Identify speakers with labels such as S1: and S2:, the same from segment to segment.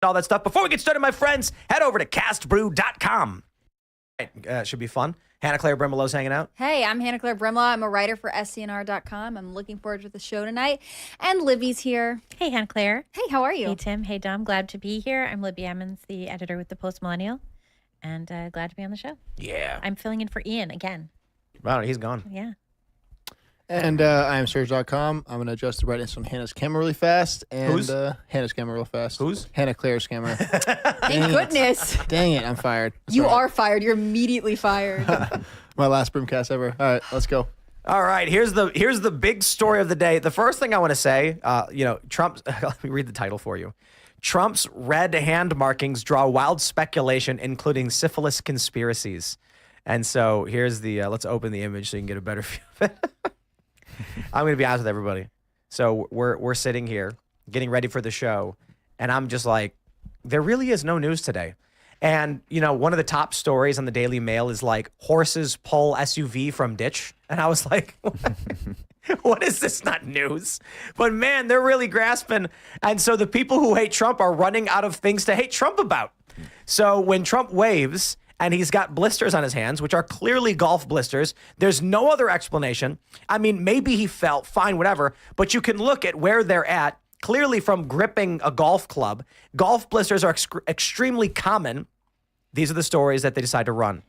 S1: all that stuff. Before we get started, my friends, head over to castbrew.com. Should be fun. Hannah Claire Brimelow's hanging out.
S2: Hey, I'm Hannah Claire Brimlow. I'm a writer for SCNR.com. I'm looking forward to the show tonight. And Libby's here.
S3: Hey, Hannah Claire.
S2: Hey, how are you?
S3: Hey, Tim. Hey, Dom. Glad to be here. I'm Libby Emmons, the editor with the Post Millennial, and glad to be on the show.
S1: Yeah.
S3: I'm filling in for Ian again.
S1: Wow, he's gone.
S3: Yeah.
S4: And I am Serge.com. I'm going to adjust the brightness on Hannah's camera really fast. And
S1: Who's?
S4: Hannah's camera real fast.
S1: Who's?
S4: Hannah Claire's camera.
S2: Thank goodness.
S4: Dang it, I'm fired. That's
S2: You
S4: all right.
S2: are fired. You're immediately fired.
S4: My last Brimcast ever. All right, let's go.
S1: All right, here's the big story of the day. The first thing I want to say, Trump's, let me read the title for you. Trump's red hand markings draw wild speculation, including syphilis conspiracies. And so here's the, let's open the image so you can get a better view of it. I'm going to be honest with everybody. So we're sitting here getting ready for the show, and I'm just like, there really is no news today. And, one of the top stories on the Daily Mail is like, horses pull SUV from ditch. And I was like, what is this? Not news. But man, they're really grasping. And so the people who hate Trump are running out of things to hate Trump about. So when Trump waves and he's got blisters on his hands, which are clearly golf blisters, there's no other explanation. I mean, maybe he fell, fine, whatever. But you can look at where they're at. Clearly from gripping a golf club. Golf blisters are extremely common. These are the stories that they decide to run.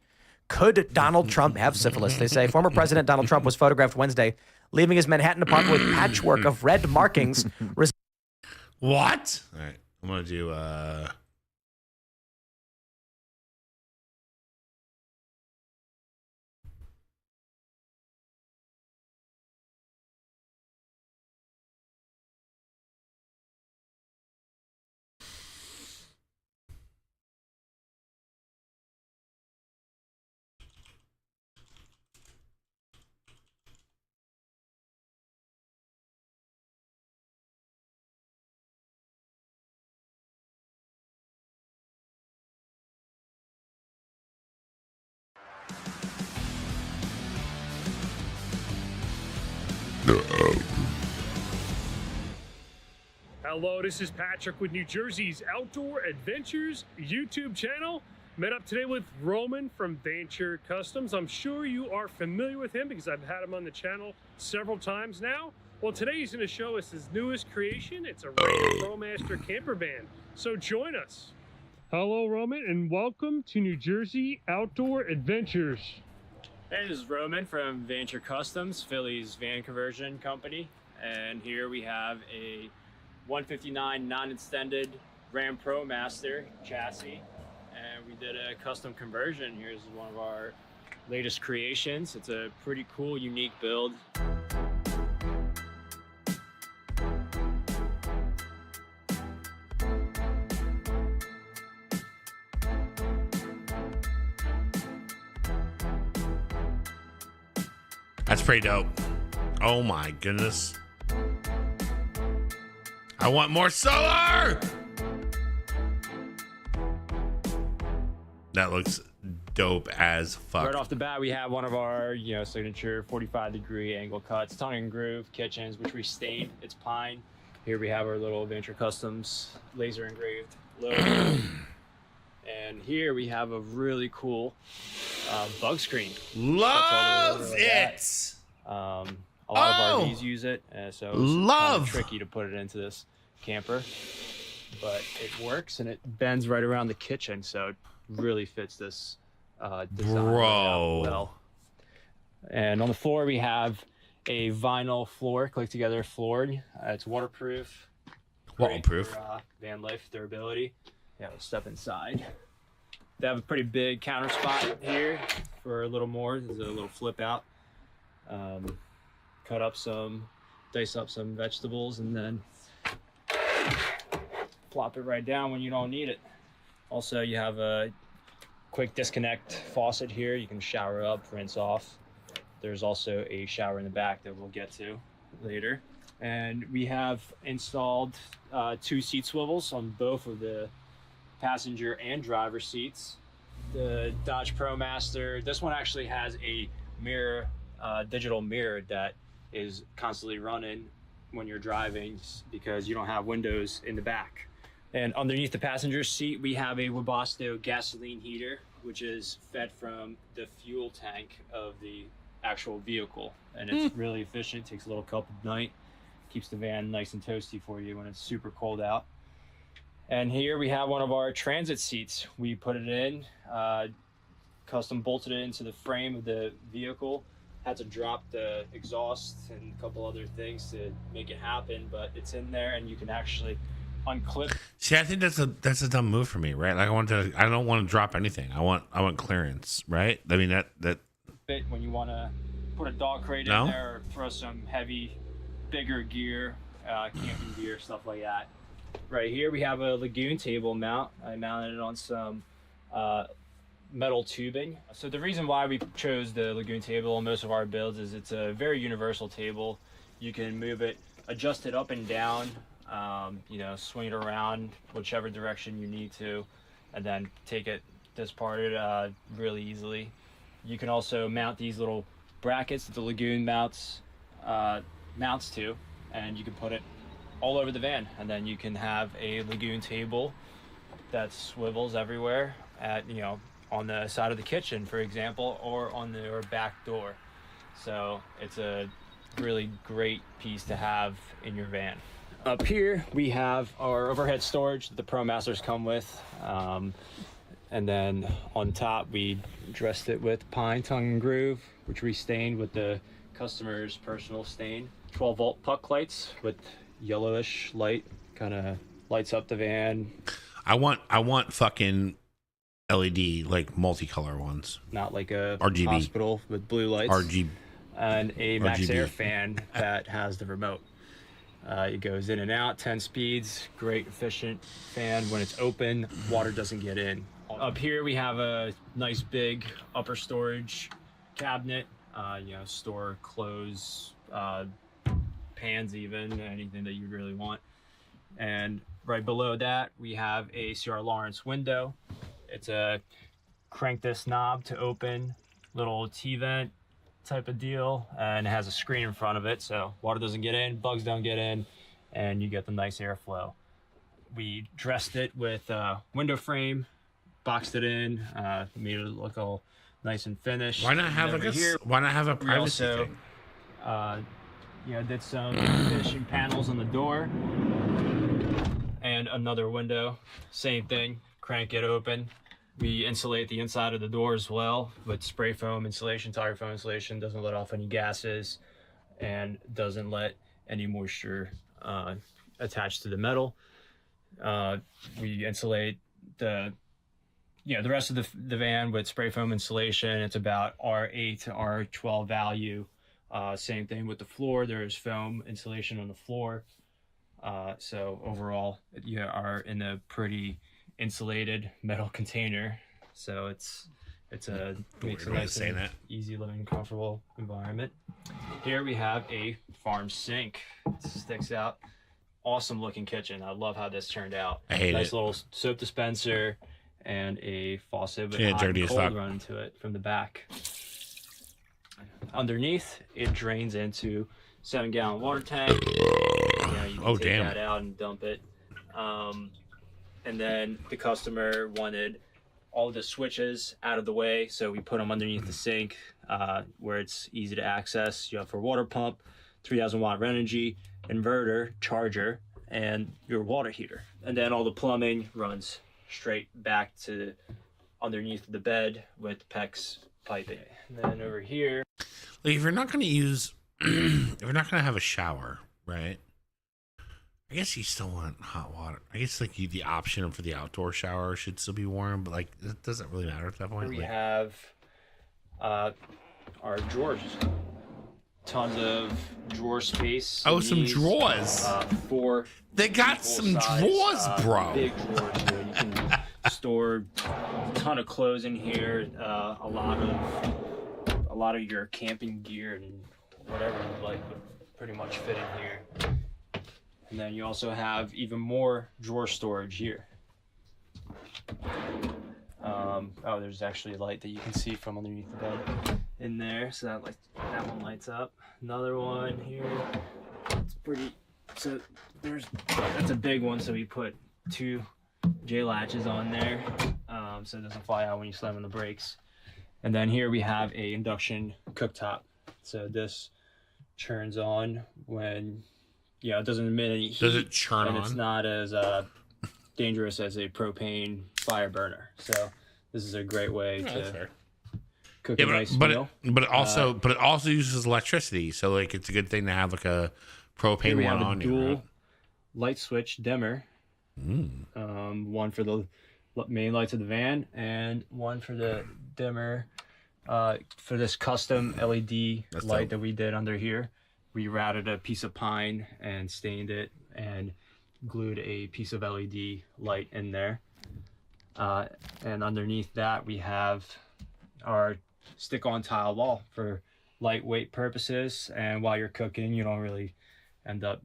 S1: Could Donald Trump have syphilis? They say former President Donald Trump was photographed Wednesday leaving his Manhattan apartment with patchwork of red markings.
S5: What? All right, I'm going to do...
S6: Hello, this is Patrick with New Jersey's Outdoor Adventures YouTube channel. Met up today with Roman from Venture Customs. I'm sure you are familiar with him because I've had him on the channel several times now. Well, today he's going to show us his newest creation. It's a Ranger ProMaster camper van. So join us. Hello, Roman, and welcome to New Jersey Outdoor Adventures.
S7: Hey, this is Roman from Venture Customs, Philly's van conversion company. And here we have a 159 non-extended Ram ProMaster chassis. And we did a custom conversion. Here's one of our latest creations. It's a pretty cool, unique build.
S5: That's pretty dope. Oh my goodness. I want more solar! That looks dope as fuck.
S7: Right off the bat, we have one of our, signature 45-degree angle cuts, tongue and groove kitchens, which we stained. It's pine. Here we have our little Venture Customs laser engraved logo. And here we have a really cool bug screen.
S5: Love it!
S7: A lot of RVs use it, so it's kind of tricky to put it into this camper. But it works, and it bends right around the kitchen, so it really fits this design
S5: Bro.
S7: well. And on the floor, we have a vinyl floor, click-together floor. It's waterproof.
S5: Waterproof.
S7: For, van life durability. Yeah, we'll step inside. They have a pretty big counter spot here for a little more. There's a little flip out. Cut up some, dice up some vegetables, and then plop it right down when you don't need it. Also, you have a quick disconnect faucet here. You can shower up, rinse off. There's also a shower in the back that we'll get to later. And we have installed 2 seat swivels on both of the passenger and driver seats. The Dodge ProMaster, this one actually has a mirror, digital mirror that is constantly running when you're driving because you don't have windows in the back. And underneath the passenger seat, we have a Webasto gasoline heater, which is fed from the fuel tank of the actual vehicle. And it's really efficient, takes a little cup at night, keeps the van nice and toasty for you when it's super cold out. And here we have one of our transit seats. We put it in, custom bolted it into the frame of the vehicle. Had to drop the exhaust and a couple other things to make it happen, but it's in there and you can actually unclip.
S5: See, I think that's a dumb move for me, right? Like I don't want to drop anything. I want clearance, right? I mean that
S7: Bit when you want to put a dog crate
S5: No?
S7: in there or throw some heavy, bigger gear, camping gear, stuff like that. Right here we have a Lagoon table mount. I mounted it on some metal tubing. So the reason why we chose the Lagoon table on most of our builds is it's a very universal table. You can move it, adjust it up and down, you know, swing it around whichever direction you need to, and then take it disapart it really easily. You can also mount these little brackets that the Lagoon mounts to, and you can put it all over the van, and then you can have a Lagoon table that swivels everywhere at, you know, on the side of the kitchen, for example, or on your back door. So it's a really great piece to have in your van. Up here we have our overhead storage that the ProMasters come with, and then on top we dressed it with pine, tongue and groove, which we stained with the customer's personal stain. 12-volt puck lights with yellowish light, kind of lights up the van.
S5: I want fucking LED, like multicolor ones.
S7: Not like a
S5: RGB.
S7: hospital with blue lights.
S5: RGB.
S7: And a Max
S5: RGB.
S7: Air fan that has the remote. It goes in and out, 10 speeds, great efficient fan. When it's open, water doesn't get in. Up here we have a nice big upper storage cabinet. You know, store clothes, pans even, anything that you really want. And right below that we have a CR Lawrence window. It's a crank this knob to open, little T-vent type of deal, and it has a screen in front of it so water doesn't get in, bugs don't get in, and you get the nice airflow. We dressed it with a window frame, boxed it in, made it look all nice and finished.
S5: Why not have why not have a
S7: We
S5: privacy
S7: also
S5: thing?
S7: you know, did some finishing panels on the door and another window, same thing, crank it open. We insulate the inside of the door as well with spray foam insulation, tire foam insulation, doesn't let off any gases and doesn't let any moisture attach to the metal. We insulate the rest of the van with spray foam insulation. It's about R8 to R12 value. Same thing with the floor. There's foam insulation on the floor. So overall, you are in a pretty insulated metal container. So it's a makes a nice and easy living, comfortable environment. Here we have a farm sink. It sticks out. Awesome looking kitchen. I love how this turned out.
S5: I hate
S7: nice
S5: it.
S7: little soap dispenser and a faucet with
S5: Yeah,
S7: hot and
S5: dirty as
S7: cold
S5: fuck.
S7: run to it from the back. Underneath, it drains into 7-gallon water tank. You know, you can take that out and dump it. And then the customer wanted all the switches out of the way, so we put them underneath the sink where it's easy to access. You have for water pump, 3,000 watt energy, inverter, charger, and your water heater. And then all the plumbing runs straight back to underneath the bed with PEX piping. And then over here,
S5: Like, if you're not going to use, if you're not going to have a shower, right? I guess you still want hot water. I guess like the option for the outdoor shower should still be warm, but like it doesn't really matter at that point.
S7: we
S5: Like,
S7: have our drawers. Tons of drawer space.
S5: Oh,
S7: in
S5: some
S7: these.
S5: drawers.
S7: Four.
S5: They got some
S7: full-size,
S5: drawers, bro.
S7: Big drawers. So you can store a ton of clothes in here. A lot of your camping gear and whatever you like would pretty much fit in here. And then you also have even more drawer storage here. There's actually a light that you can see from underneath the bed in there, so that one lights up. Another one here. It's pretty. So that's a big one. So we put 2 J latches on there, so it doesn't fly out when you slam on the brakes. And then here we have a induction cooktop. So this turns on when, it doesn't emit any heat.
S5: Does it churn
S7: and
S5: on?
S7: It's not as dangerous as a propane fire burner. So this is a great way to cook a nice meal.
S5: But it also uses electricity, so like it's a good thing to have like a propane
S7: we
S5: one
S7: have
S5: on
S7: a
S5: you.
S7: dual
S5: Right?
S7: light switch dimmer. One for the main lights of the van and one for the dimmer for this custom LED light that we did under here. We routed a piece of pine and stained it and glued a piece of LED light in there. And underneath that we have our stick-on tile wall for lightweight purposes, and while you're cooking you don't really end up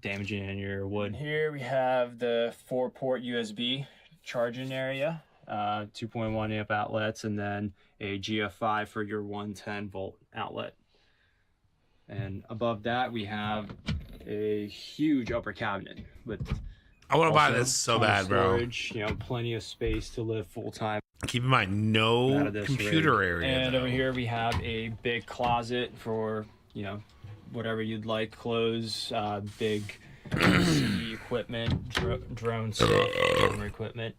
S7: damaging in your wood. Here we have the 4-port USB charging area, 2.1 amp outlets, and then a GF5 for your 110 volt outlet. And above that we have a huge upper cabinet with
S5: I want to buy
S7: also
S5: this so
S7: ton of
S5: bad, bro.
S7: storage, plenty of space to live full time.
S5: Keep in mind, no computer area.
S7: And
S5: though.
S7: over here we have a big closet for whatever you'd like, clothes, big CE equipment, drone stuff, camera equipment.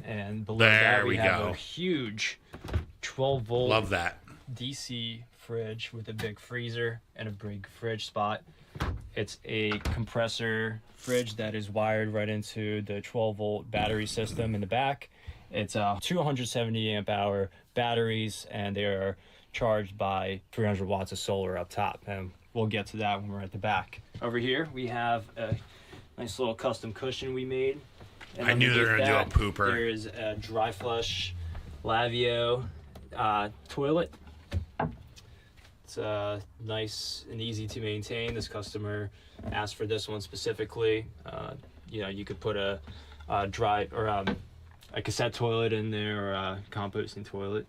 S7: And below that we have a huge 12 volt
S5: Love that.
S7: DC fridge with a big freezer and a big fridge spot. It's a compressor fridge that is wired right into the 12 volt battery system in the back. It's 270 amp hour batteries, and they are charged by 300 watts of solar up top, and we'll get to that when we're at the back. Over here we have a nice little custom cushion we made. And
S5: I knew they were gonna do a pooper.
S7: There is a dry flush Lavio toilet. It's nice and easy to maintain. This customer asked for this one specifically. You could put a dry or a cassette toilet in there, or a composting toilet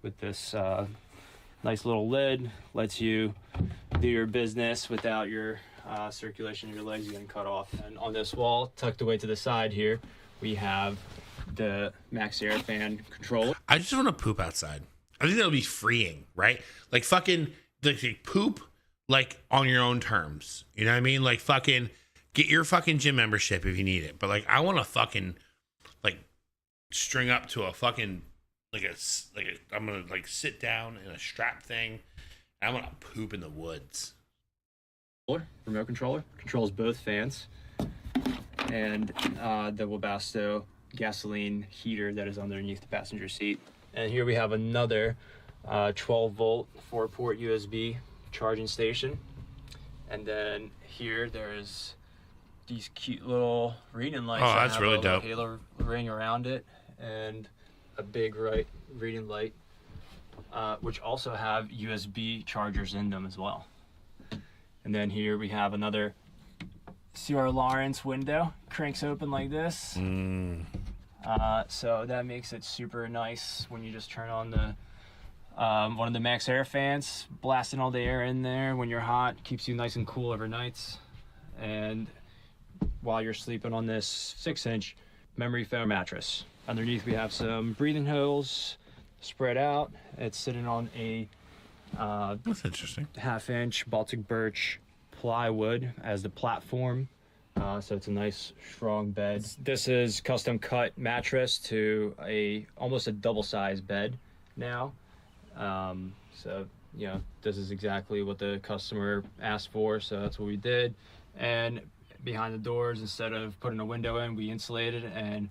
S7: with this nice little lid. Lets you do your business without your circulation of your legs getting cut off. And on this wall, tucked away to the side here, we have the Max Air fan controller.
S5: I just want to poop outside. I think that'll be freeing, right? Like fucking like poop like on your own terms. You know what I mean? Like fucking get your fucking gym membership if you need it. But like I want to fucking like string up to a fucking I'm gonna like sit down in a strap thing. And I want to poop in the woods.
S7: Remote controller controls both fans, and the Webasto gasoline heater that is underneath the passenger seat. And here we have another 12 volt 4-port USB charging station. And then here there's these cute little reading lights.
S5: Oh, that's really dope.
S7: Halo ring around it, and a big reading light, which also have USB chargers in them as well. And then here we have another CR Lawrence window, cranks open like this. So that makes it super nice when you just turn on the one of the Max Air fans, blasting all the air in there when you're hot, keeps you nice and cool overnights. And while you're sleeping on this 6-inch memory foam mattress. Underneath we have some breathing holes spread out. It's sitting on a
S5: That's interesting.
S7: 1/2-inch Baltic birch plywood as the platform. So it's a nice strong bed. This is custom cut mattress to almost a double size bed now. So this is exactly what the customer asked for, so that's what we did. And behind the doors, instead of putting a window in, we insulated and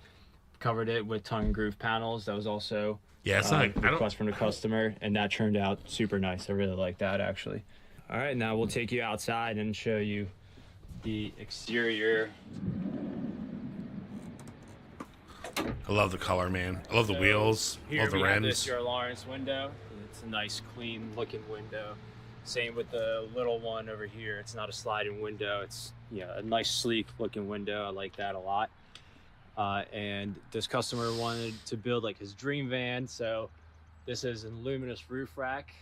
S7: covered it with tongue and groove panels. That was also
S5: It's not.
S7: a request from the customer, and that turned out super nice. I really like that, actually. All right, now we'll take you outside and show you the exterior.
S5: I love the color, man. I love the wheels.
S7: Here
S5: Love the
S7: we have
S5: rims.
S7: this your Lawrence window. It's a nice, clean looking window. Same with the little one over here. It's not a sliding window. It's a nice, sleek looking window. I like that a lot. And this customer wanted to build like his dream van, so this is an luminous roof rack.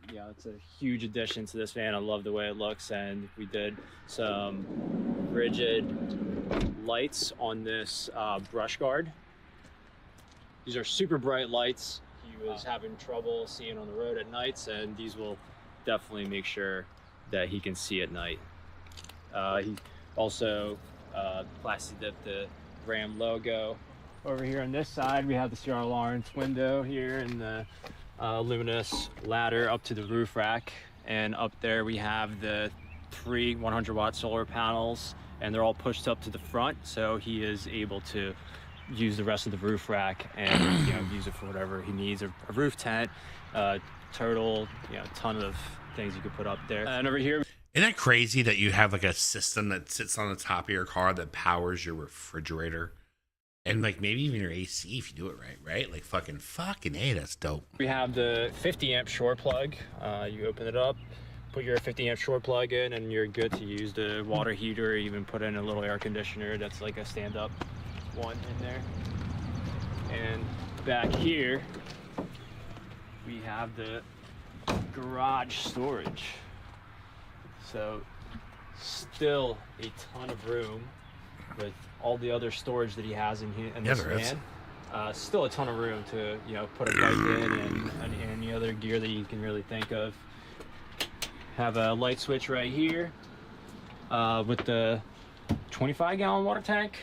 S7: It's a huge addition to this van. I love the way it looks, and we did some rigid lights on this brush guard. These are super bright lights. He was having trouble seeing on the road at nights, and these will definitely make sure that he can see at night. He also plastic dipped the Ram logo. Over here on this side, we have the Sierra Lawrence window here and the luminous ladder up to the roof rack. And up there we have the 3 100-watt solar panels, and they're all pushed up to the front, so he is able to use the rest of the roof rack and use it for whatever he needs. A roof tent, turtle, a ton of things you could put up there. And over here,
S5: isn't that crazy that you have like a system that sits on the top of your car that powers your refrigerator? And like maybe even your AC if you do it right? Like fucking A, that's dope.
S7: we have the 50 amp shore plug. You open it up, put your 50 amp shore plug in, and you're good to use the water heater, or even put in a little air conditioner that's like a stand-up one in there. And back here, we have the garage storage. So still a ton of room with all the other storage that he has in here in this van. Still a ton of room to put a bike in and any other gear that you can really think of. Have a light switch right here with the 25-gallon water tank,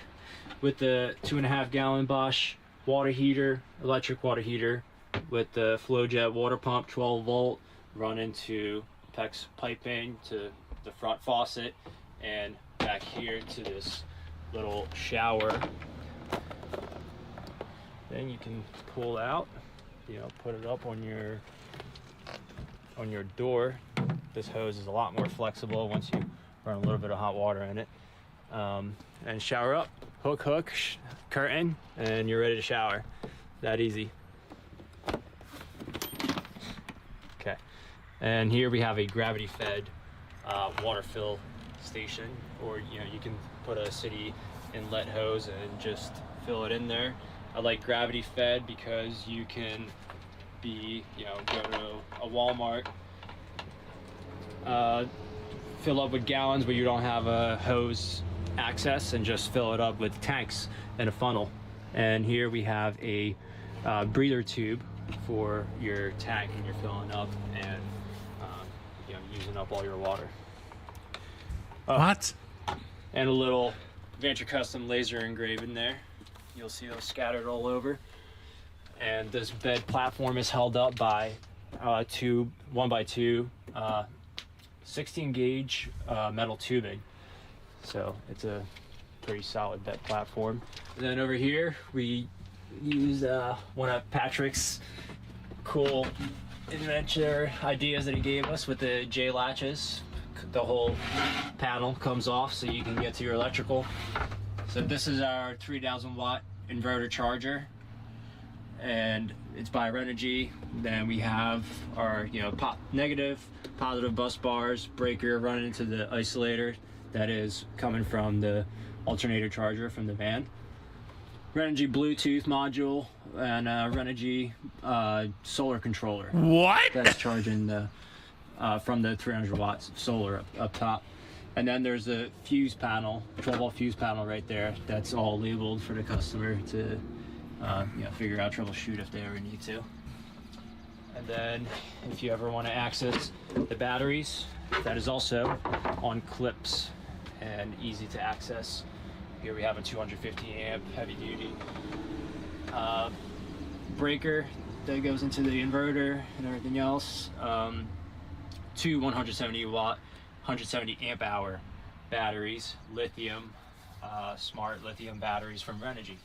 S7: with the 2.5-gallon Bosch water heater, electric water heater, with the FlowJet water pump, 12 volt, run into PEX piping to the front faucet, and back here to this little shower. Then you can pull out, put it up on your door. This hose is a lot more flexible once you run a little bit of hot water in it. And shower up, hook, curtain, and you're ready to shower. That easy. Okay. And here we have a gravity-fed water fill station, or you can put a city inlet hose and just fill it in there. I like gravity fed because you can go to a Walmart, fill up with gallons, but you don't have a hose access, and just fill it up with tanks and a funnel. And here we have a breather tube for your tank when you're filling up and using up all your water.
S5: What?
S7: And a little Venture Custom laser engraving there. You'll see those scattered all over. And this bed platform is held up by 1x2 16 gauge metal tubing. So it's a pretty solid bed platform. And then over here we use one of Patrick's cool adventure ideas that he gave us with the J latches. The whole panel comes off so you can get to your electrical. So this is our 3,000 watt inverter charger, and it's by Renogy. Then we have our negative, positive bus bars, breaker running into the isolator that is coming from the alternator charger from the van. Renogy Bluetooth module, and Renogy solar controller.
S5: What?
S7: That's charging the from the 300 watts solar up top. And then there's a fuse panel, 12-volt fuse panel right there. That's all labeled for the customer to figure out, troubleshoot if they ever need to. And then if you ever want to access the batteries, that is also on clips and easy to access. Here we have a 250 amp heavy duty breaker that goes into the inverter and everything else. 2 170 watt, 170 amp hour batteries, lithium, smart lithium batteries from Renogy.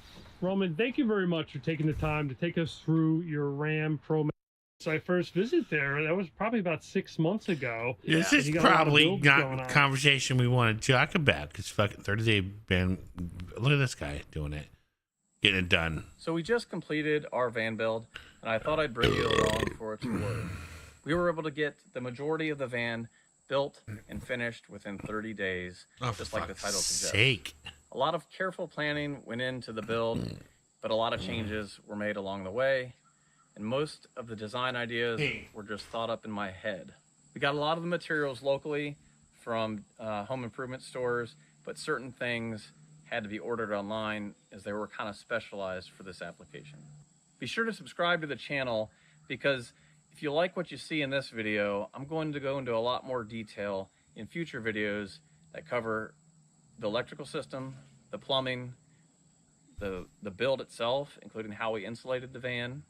S6: Roman, thank you very much for taking the time to take us through your Ram Pro. So I first visited there, that was probably about 6 months ago.
S5: This
S6: And
S5: is
S6: you got a lot of
S5: probably
S6: builds going
S5: not
S6: on.
S5: a conversation we want to talk about, because fucking 30-day ban. Look at this guy doing it, getting it done.
S8: So we just completed our van build, and I thought I'd bring you along for a tour. We were able to get the majority of the van built and finished within 30 days,
S5: Oh, for
S8: just like the
S5: fuck's
S8: title suggests.
S5: sake.
S8: A lot of careful planning went into the build, but a lot of changes were made along the way, and most of the design ideas were just thought up in my head. We got a lot of the materials locally from home improvement stores, but certain things had to be ordered online as they were kind of specialized for this application. Be sure to subscribe to the channel because if you like what you see in this video, I'm going to go into a lot more detail in future videos that cover the electrical system, the plumbing, the build itself, including how we insulated the van,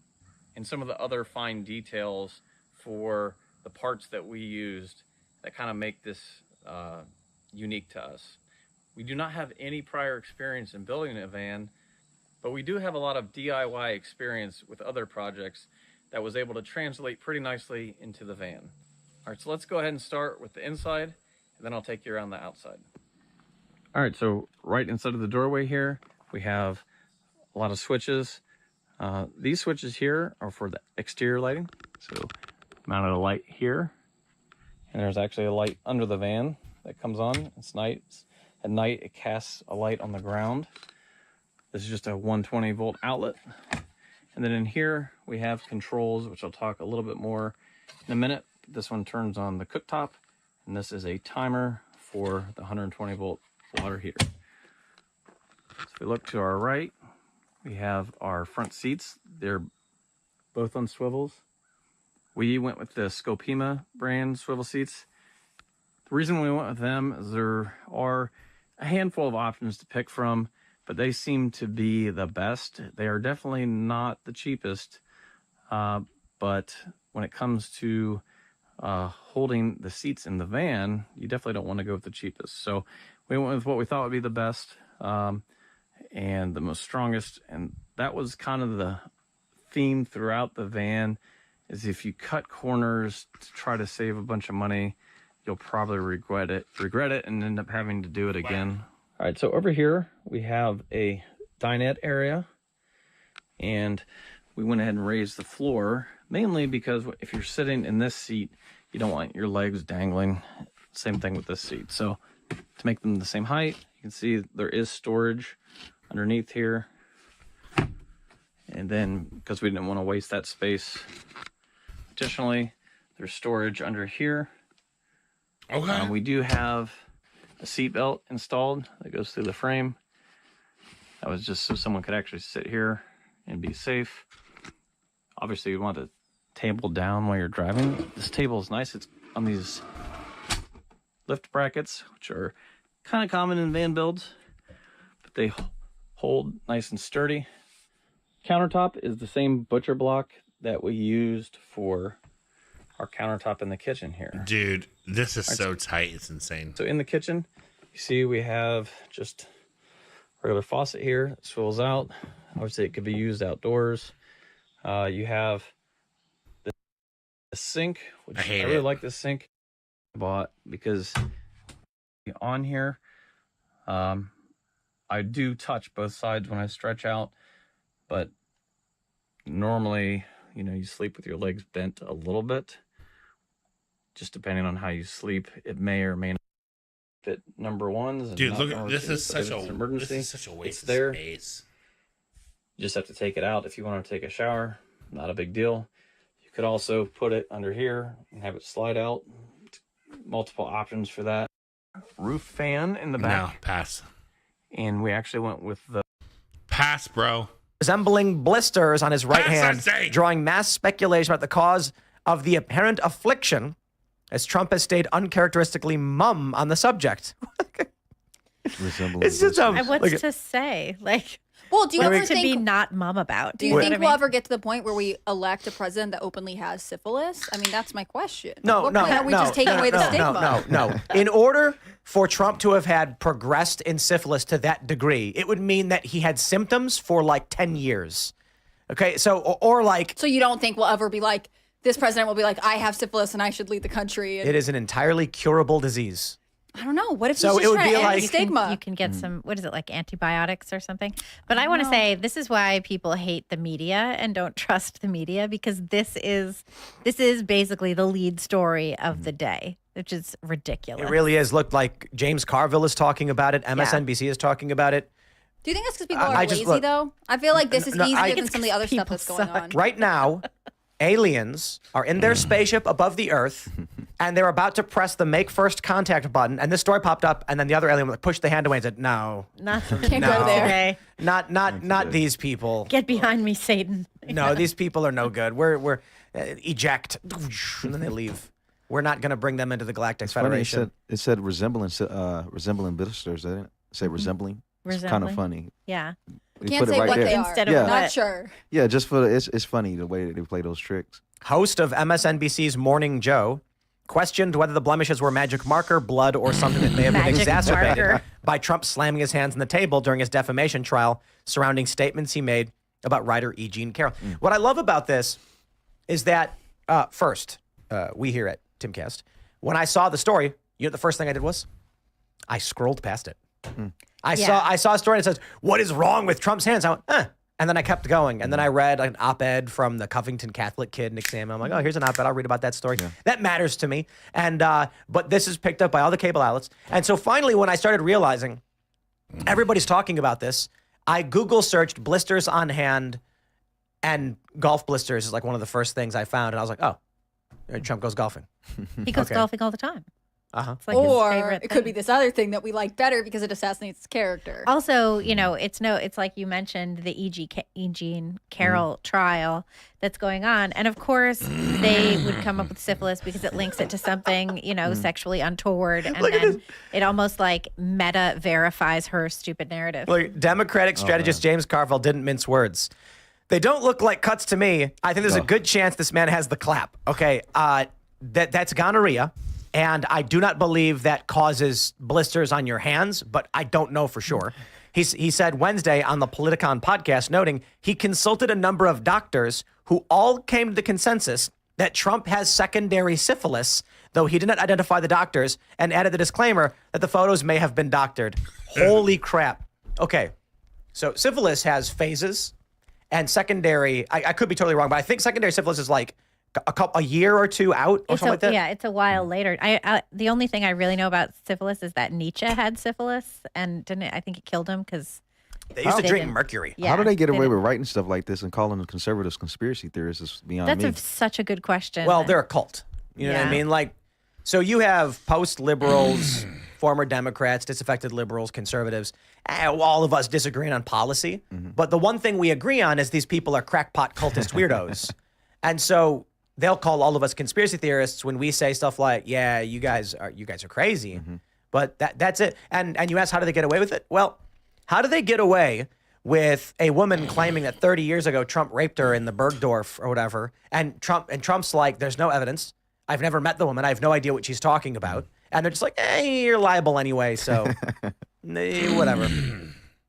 S8: and some of the other fine details for the parts that we used that kind of make this unique to us. We do not have any prior experience in building a van, but we do have a lot of DIY experience with other projects that was able to translate pretty nicely into the van. All right, so let's go ahead and start with the inside, and then I'll take you around the outside. All right, so right inside of the doorway here, we have a lot of switches. These switches here are for the exterior lighting. So mounted a light here, and there's actually a light under the van that comes on. It's night. At night, it casts a light on the ground. This is just a 120 volt outlet. And then in here, we have controls, which I'll talk a little bit more in a minute. This one turns on the cooktop, and this is a timer for the 120 volt water heater. So if we look to our right, we have our front seats. They're both on swivels. We went with the Scopima brand swivel seats. The reason we went with them is there are a handful of options to pick from, but they seem to be the best. They are definitely not the cheapest, but when it comes to holding the seats in the van, you definitely don't want to go with the cheapest. So we went with what we thought would be the best and the most strongest, and that was kind of the theme throughout the van, is if you cut corners to try to save a bunch of money, you'll probably regret it and end up having to do it again. All right, so over here we have a dinette area, and we went ahead and raised the floor, mainly because if you're sitting in this seat, you don't want your legs dangling. Same thing with this seat. So to make them the same height, you can see there is storage underneath here. And then, because we didn't want to waste that space, additionally, there's storage under here.
S5: Okay.
S8: We do have a seat belt installed that goes through the frame. That was just so someone could actually sit here and be safe. Obviously, you want the table down while you're driving. This table is nice. It's on these lift brackets, which are kind of common in van builds, but they hold nice and sturdy. Countertop is the same butcher block that we used for our countertop in the kitchen here.
S5: Dude, this is so tight. It's insane.
S8: So in the kitchen, you see we have just regular faucet here. It swivels out. Obviously, it could be used outdoors. You have the sink, which I really like this sink I bought because on here, I do touch both sides when I stretch out, but normally, you know, you sleep with your legs bent a little bit. Just depending on how you sleep, it may or may not fit number ones. And
S5: dude, look at this is such a
S8: emergency.
S5: This is such a waste of
S8: there.
S5: space.
S8: You just have to take it out if you want to take a shower. Not a big deal. You could also put it under here and have it slide out. Multiple options for that. Roof fan in the back.
S5: No, pass.
S8: And we actually went with the
S5: Pass, bro.
S1: Resembling blisters on his right
S5: Pass, I
S1: hand,
S5: say.
S1: drawing mass speculation about the cause of the apparent affliction, as Trump has stayed uncharacteristically mum on the subject. It's just
S3: What's to say? Like,
S2: Well, do you ever
S3: what's to be
S2: think?
S3: not mum about?
S2: Do you
S3: know
S2: think
S3: what I
S2: we'll
S3: mean?
S2: ever get to the point where we elect a president that openly has syphilis? I mean, that's my question.
S1: No,
S2: What
S1: no,
S2: point are we
S1: no,
S2: just taking
S1: no,
S2: away the
S1: no,
S2: stigma?
S1: no. In order for Trump to have had progressed in syphilis to that degree, it would mean that he had symptoms for like 10 years. Okay, so, or like,
S2: So you don't think we'll ever be like, this president will be like, I have syphilis and I should lead the country? And
S1: it is an entirely curable disease.
S2: I don't know. What if
S1: So
S2: he's
S1: it
S2: just
S1: would
S2: trying
S1: be
S2: to end
S1: like-
S2: the stigma?
S3: You can get some, what is it, like antibiotics or something? But I want to say this is why people hate the media and don't trust the media, because this is basically the lead story of the day, which is ridiculous.
S1: It really is. Look, like James Carville is talking about it. MSNBC is talking about it.
S2: Do you think that's because people are
S1: I just-
S2: lazy,
S1: look,
S2: though? I feel like this is
S1: no, I
S2: easier
S1: think
S2: than
S3: it's
S2: some of the other
S3: 'cause
S2: stuff that's
S3: people
S2: going
S3: suck.
S2: on.
S1: Right now, aliens are in their spaceship above the Earth. and they were about to press the make first contact button, and this story popped up, and then the other alien pushed the hand away and said, "No,
S3: Not
S2: Can't
S1: No.
S2: go there.
S3: today.
S1: not these people.
S3: Get behind me, Satan.
S1: No, these people are no good. We're eject," and then they leave. We're not going to bring them into the Galactic
S9: Funny,
S1: Federation.
S9: it said resembling blisters, didn't it? It said resembling. It's kind of
S3: Resembling.
S9: funny.
S3: Yeah.
S2: We
S9: They
S2: can't
S9: put it
S2: say
S9: right
S2: what
S9: there.
S2: they are.
S3: Instead of
S9: Yeah.
S2: Not
S3: what.
S2: sure.
S9: Yeah, just for it's funny the way that they play those tricks.
S1: Host of MSNBC's Morning Joe questioned whether the blemishes were magic marker, blood, or something that may have been
S3: Magic
S1: exacerbated
S3: marker.
S1: by Trump slamming his hands on the table during his defamation trial surrounding statements he made about writer E. Jean Carroll. What I love about this is that, first, we here at Timcast, when I saw the story, you know, the first thing I did was I scrolled past it. I saw a story that says, "What is wrong with Trump's hands?" I went, "Eh." And then I kept going. And then I read an op-ed from the Covington Catholic kid, Nick Samuel. I'm like, oh, here's an op-ed. I'll read about that story. That matters to me. And but this is picked up by all the cable outlets. And so finally, when I started realizing everybody's talking about this, I Google searched blisters on hand, and golf blisters is like one of the first things I found. And I was like, oh, Trump goes golfing.
S3: He goes
S1: Okay.
S3: golfing all the time.
S1: Uh-huh.
S3: It's like his
S2: Or
S3: favorite
S2: it could be
S3: thing.
S2: this other thing that we like better because it assassinates his character.
S3: Also, you know, it's like you mentioned the E. Jean Carroll trial that's going on. And of course, they would come up with syphilis because it links it to something, you know, sexually untoward. And then it almost like meta verifies her stupid narrative.
S1: Look, Democratic strategist James Carville didn't mince words. They don't look like cuts to me. I think there's a good chance this man has the clap. Okay, that's gonorrhea. And I do not believe that causes blisters on your hands, but I don't know for sure. He said Wednesday on the Politicon podcast, noting he consulted a number of doctors who all came to the consensus that Trump has secondary syphilis, though he did not identify the doctors, and added the disclaimer that the photos may have been doctored. Holy crap. Okay, so syphilis has phases, and secondary, I could be totally wrong, but I think secondary syphilis is like a year or two out or something like that.
S3: Yeah, it's a while later. The only thing I really know about syphilis is that Nietzsche had syphilis, and I think it killed him because
S1: They used to
S3: They
S1: drink
S3: didn't-
S1: mercury.
S3: yeah,
S9: How do they get away
S3: didn't-
S9: with writing stuff like this and calling them conservatives conspiracy theorists? Is beyond
S3: That's
S9: me.
S3: such a good question.
S1: Well, they're a cult. You know what I
S3: Yeah.
S1: mean? Like, so you have post-liberals, former Democrats, disaffected liberals, conservatives, all of us disagreeing on policy. But the one thing we agree on is these people are crackpot cultist weirdos. And so they'll call all of us conspiracy theorists when we say stuff like, yeah, you guys are crazy. But that's it. And you ask, how do they get away with it? Well, how do they get away with a woman claiming that 30 years ago Trump raped her in the Bergdorf or whatever, and Trump's like, there's no evidence. I've never met the woman. I have no idea what she's talking about. And they're just like, you're liable anyway, so whatever.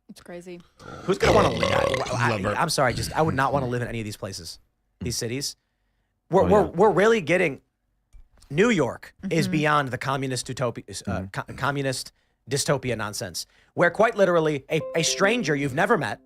S2: It's crazy.
S1: Who's gonna want to live?
S5: Love her.
S1: I'm sorry, I would not want to live in any of these places, these cities. We're really getting. New York is beyond the communist utopia, communist dystopia nonsense, where quite literally a stranger you've never met.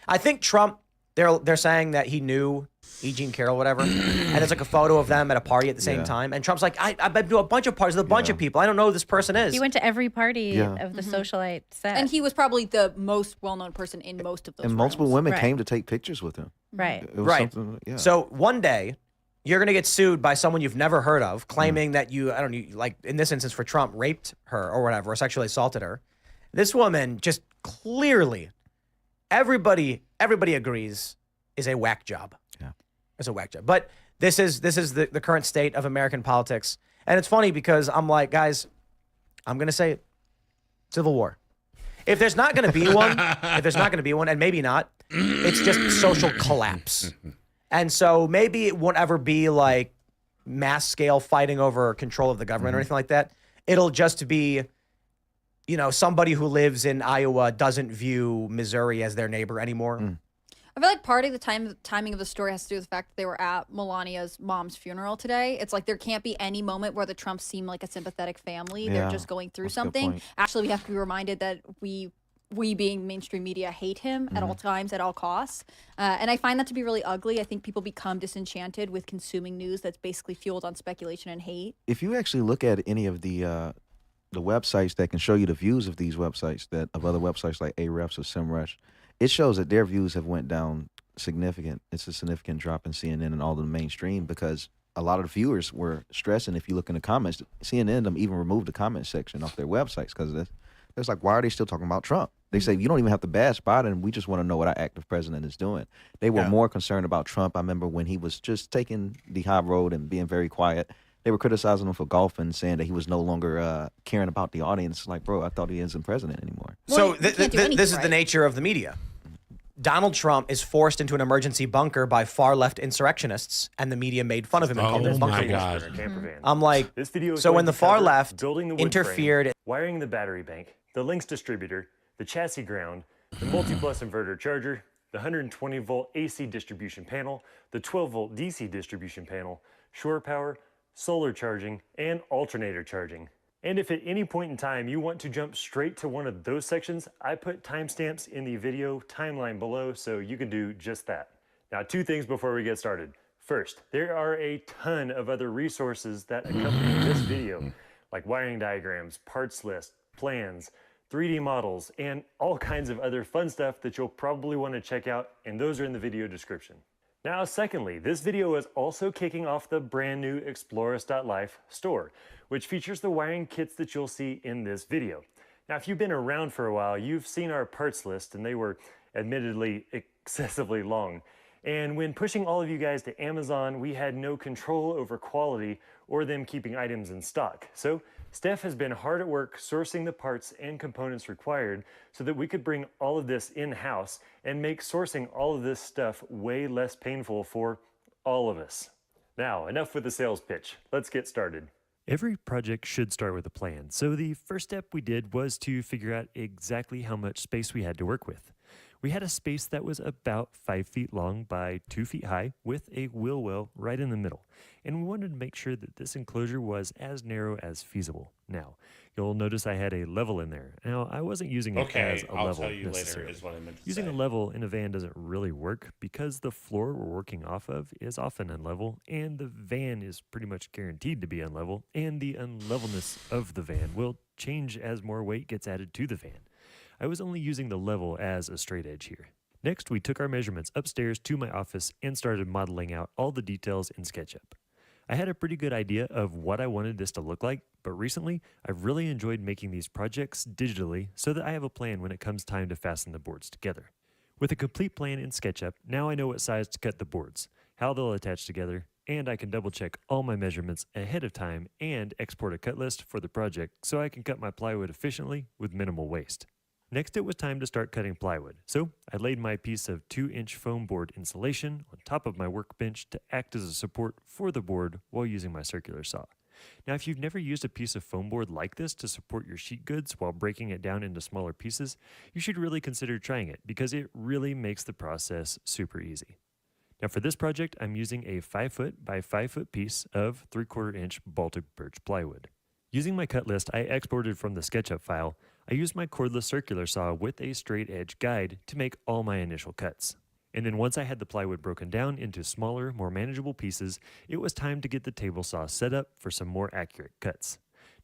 S1: I think Trump. They're saying that he knew E. Jean Carroll, whatever, and there's like a photo of them at a party at the same time. And Trump's like, I've been to a bunch of parties with a bunch of people. I don't know who this person is.
S3: he went to every party
S9: Yeah.
S3: of the socialite set.
S2: And he was probably the most well-known person in most of those
S9: and multiple
S2: rooms.
S9: women
S3: Right.
S9: came to take pictures with him.
S3: right.
S9: It was
S1: Right.
S9: something- yeah.
S1: So one day, you're going to get sued by someone you've never heard of, claiming that you, I don't know, like in this instance for Trump, raped her or whatever, or sexually assaulted her. This woman just clearly, everybody agrees, is a whack job.
S9: Yeah.
S1: It's a whack job. But this is the current state of American politics. And it's funny because I'm like, guys, I'm going to say it. Civil war. If there's not going to be one, and maybe not, it's just social collapse. And so maybe it won't ever be like mass scale fighting over control of the government or anything like that. It'll just be, somebody who lives in Iowa doesn't view Missouri as their neighbor anymore.
S2: I feel like part of the timing of the story has to do with the fact that they were at Melania's mom's funeral today. It's like there can't be any moment where the Trumps seem like a sympathetic family. They're
S9: Yeah,
S2: just going through
S9: that's a good
S2: something.
S9: point.
S2: Actually, we have to be reminded that we being mainstream media hate him at all times, at all costs. And I find that to be really ugly. I think people become disenchanted with consuming news that's basically fueled on speculation and hate.
S9: if you actually look at any of the websites that can show you the views of these websites, that of other websites like Ahrefs or SEMrush, it shows that their views have went down significant. It's a significant drop in CNN and all the mainstream because a lot of the viewers were stressing. If you look in the comments, CNN them even removed the comment section off their websites because it's like, why are they still talking about Trump? They say you don't even have to bash Biden. We just want to know what our active president is doing. They were more concerned about Trump. I remember when he was just taking the high road and being very quiet. They were criticizing him for golfing, saying that he was no longer caring about the audience. Like, bro, I thought he isn't president anymore.
S1: So this is the nature of the media. Donald Trump is forced into an emergency bunker by far left insurrectionists, and the media made fun of him and called him bunker.
S5: My God.
S1: I'm like,
S6: This video is
S1: so
S6: going
S1: when the
S6: to
S1: far
S6: cover
S1: left
S6: building the wood
S1: interfered,
S6: frame, wiring the battery bank, the links distributor, the chassis ground, the multi-bus inverter charger, the 120-volt AC distribution panel, the 12-volt DC distribution panel, shore power, solar charging, and alternator charging. And if at any point in time you want to jump straight to one of those sections, I put timestamps in the video timeline below so you can do just that. Now, 2 things before we get started. First, there are a ton of other resources that accompany this video, like wiring diagrams, parts list, plans, 3D models, and all kinds of other fun stuff that you'll probably want to check out, and those are in the video description. Now, secondly, this video is also kicking off the brand new Explorers.life store, which features the wiring kits that you'll see in this video. Now, if you've been around for a while, you've seen our parts list, and they were admittedly excessively long. And when pushing all of you guys to Amazon, we had no control over quality or them keeping items in stock. So Steph has been hard at work sourcing the parts and components required so that we could bring all of this in-house and make sourcing all of this stuff way less painful for all of us. Now, enough with the sales pitch. Let's get started.
S10: Every project should start with a plan. So the first step we did was to figure out exactly how much space we had to work with. We had a space that was about 5 feet long by 2 feet high with a wheel well right in the middle. And we wanted to make sure that this enclosure was as narrow as feasible. Now, you'll notice I had a level in there. Now, I wasn't using it as a
S5: I'll
S10: level
S5: tell you later
S10: necessarily.
S5: is what I meant to
S10: Using
S5: say.
S10: a level in a van doesn't really work because the floor we're working off of is often unlevel, and the van is pretty much guaranteed to be unlevel, and the unlevelness of the van will change as more weight gets added to the van. I was only using the level as a straight edge here. Next, we took our measurements upstairs to my office and started modeling out all the details in SketchUp. I had a pretty good idea of what I wanted this to look like, but recently I've really enjoyed making these projects digitally so that I have a plan when it comes time to fasten the boards together. With a complete plan in SketchUp, now I know what size to cut the boards, how they'll attach together, and I can double check all my measurements ahead of time and export a cut list for the project so I can cut my plywood efficiently with minimal waste. Next, it was time to start cutting plywood, so I laid my piece of 2-inch foam board insulation on top of my workbench to act as a support for the board while using my circular saw. Now, if you've never used a piece of foam board like this to support your sheet goods while breaking it down into smaller pieces, you should really consider trying it because it really makes the process super easy. Now, for this project, I'm using a 5-foot by 5-foot piece of 3/4-inch Baltic birch plywood. Using my cut list I exported from the SketchUp file, I used my cordless circular saw with a straight edge guide to make all my initial cuts. And then once I had the plywood broken down into smaller, more manageable pieces, it was time to get the table saw set up for some more accurate cuts.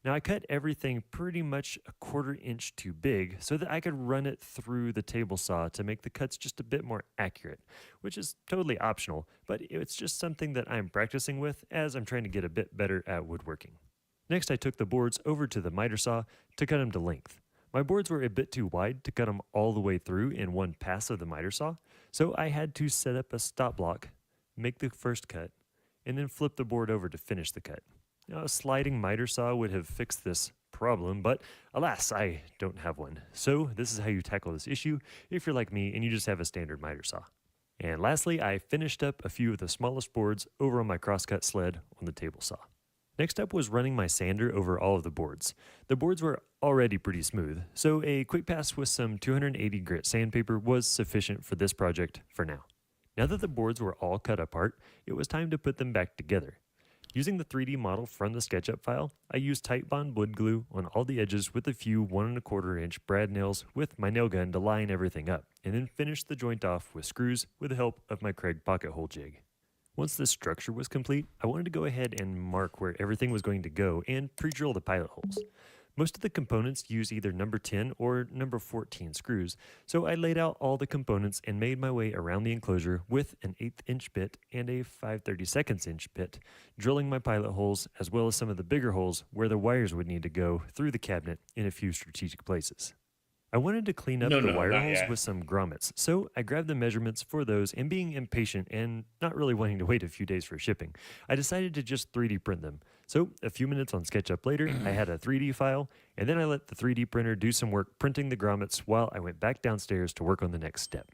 S10: Now I cut everything pretty much a 1/4 inch too big so that I could run it through the table saw to make the cuts just a bit more accurate, which is totally optional, but it's just something that I'm practicing with as I'm trying to get a bit better at woodworking. Next, I took the boards over to the miter saw to cut them to length. My boards were a bit too wide to cut them all the way through in one pass of the miter saw, so I had to set up a stop block, make the first cut, and then flip the board over to finish the cut. Now, a sliding miter saw would have fixed this problem, but alas, I don't have one. So this is how you tackle this issue if you're like me and you just have a standard miter saw. And lastly, I finished up a few of the smallest boards over on my crosscut sled on the table saw. Next up was running my sander over all of the boards. The boards were already pretty smooth, so a quick pass with some 280 grit sandpaper was sufficient for this project for now. Now that the boards were all cut apart, it was time to put them back together. Using the 3D model from the SketchUp file, I used Titebond wood glue on all the edges with a few 1 1/4 inch brad nails with my nail gun to line everything up, and then finished the joint off with screws with the help of my Kreg pocket hole jig. Once the structure was complete, I wanted to go ahead and mark where everything was going to go and pre-drill the pilot holes. Most of the components use either number 10 or number 14 screws, so I laid out all the components and made my way around the enclosure with an 1/8 inch bit and a 5/32 inch bit, drilling my pilot holes as well as some of the bigger holes where the wires would need to go through the cabinet in a few strategic places. I wanted to clean up the wire holes with some grommets, so I grabbed the measurements for those, and being impatient and not really wanting to wait a few days for shipping, I decided to just 3D print them. So a few minutes on SketchUp later, I had a 3D file, and then I let the 3D printer do some work printing the grommets while I went back downstairs to work on the next step.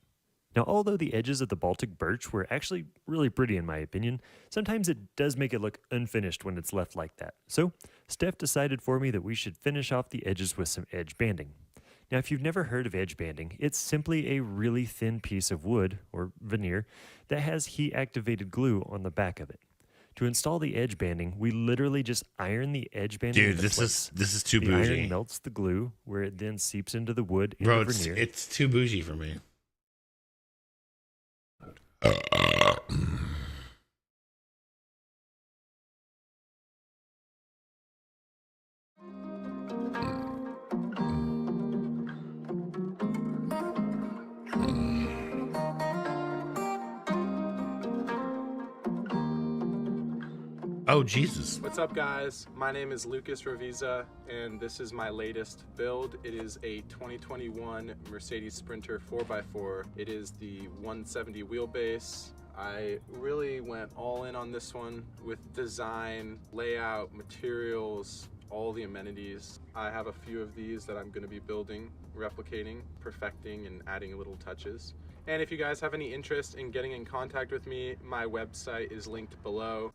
S10: Now, although the edges of the Baltic birch were actually really pretty in my opinion, sometimes it does make it look unfinished when it's left like that. So Steph decided for me that we should finish off the edges with some edge banding. Now, if you've never heard of edge banding, it's simply a really thin piece of wood, or veneer, that has heat-activated glue on the back of it. To install the edge banding, we literally just iron the edge banding
S5: Dude,
S10: into
S5: this
S10: place.
S5: is too
S10: The
S5: bougie.
S10: iron melts the glue, where it then seeps into the wood and
S5: Bro,
S10: the veneer.
S5: it's too bougie for me. Oh, Jesus.
S11: What's up, guys? My name is Lucas Ravisa, and this is my latest build. It is a 2021 Mercedes Sprinter 4x4. It is the 170 wheelbase. I really went all in on this one with design, layout, materials, all the amenities. I have a few of these that I'm going to be building, replicating, perfecting, and adding little touches. And if you guys have any interest in getting in contact with me, my website is linked below.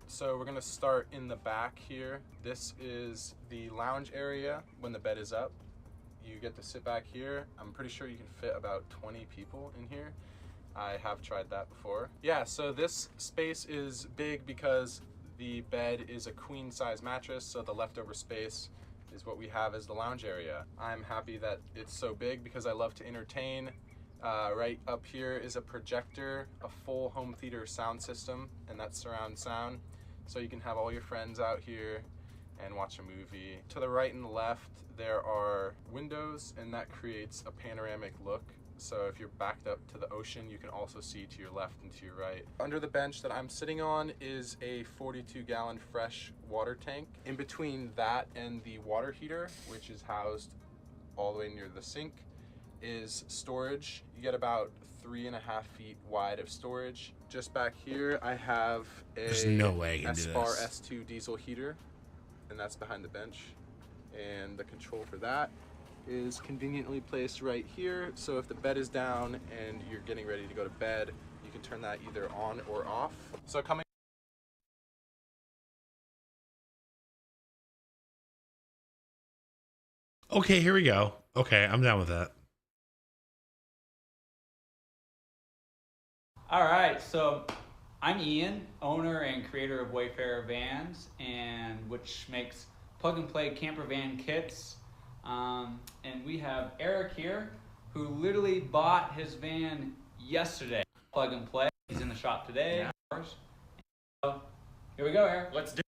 S11: So we're gonna start in the back here. This is the lounge area when the bed is up. You get to sit back here. I'm pretty sure you can fit about 20 people in here. I have tried that before. Yeah, so this space is big because the bed is a queen size mattress, so the leftover space is what we have as the lounge area. I'm happy that it's so big because I love to entertain. Right up here is a projector, a full home theater sound system, and that's surround sound. So you can have all your friends out here and watch a movie. To the right and the left, there are windows, and that creates a panoramic look. So if you're backed up to the ocean, you can also see to your left and to your right. Under the bench that I'm sitting on is a 42-gallon fresh water tank. In between that and the water heater, which is housed all the way near the sink, is storage. You get about 3.5 feet wide of storage. Just back here, I have a
S5: There's no way I can do
S11: Espar
S5: this.
S11: S2 diesel heater, and that's behind the bench. And the control for that is conveniently placed right here. So if the bed is down and you're getting ready to go to bed, you can turn that either on or off. So coming
S5: Okay, here we go. Okay, I'm down with that.
S12: All right, so I'm Ian, owner and creator of Wayfarer Vans, and which makes plug and play camper van kits. And we have Eric here, who literally bought his van yesterday. Plug and play. He's in the shop today. Yeah. So here we go, Eric. Let's do it.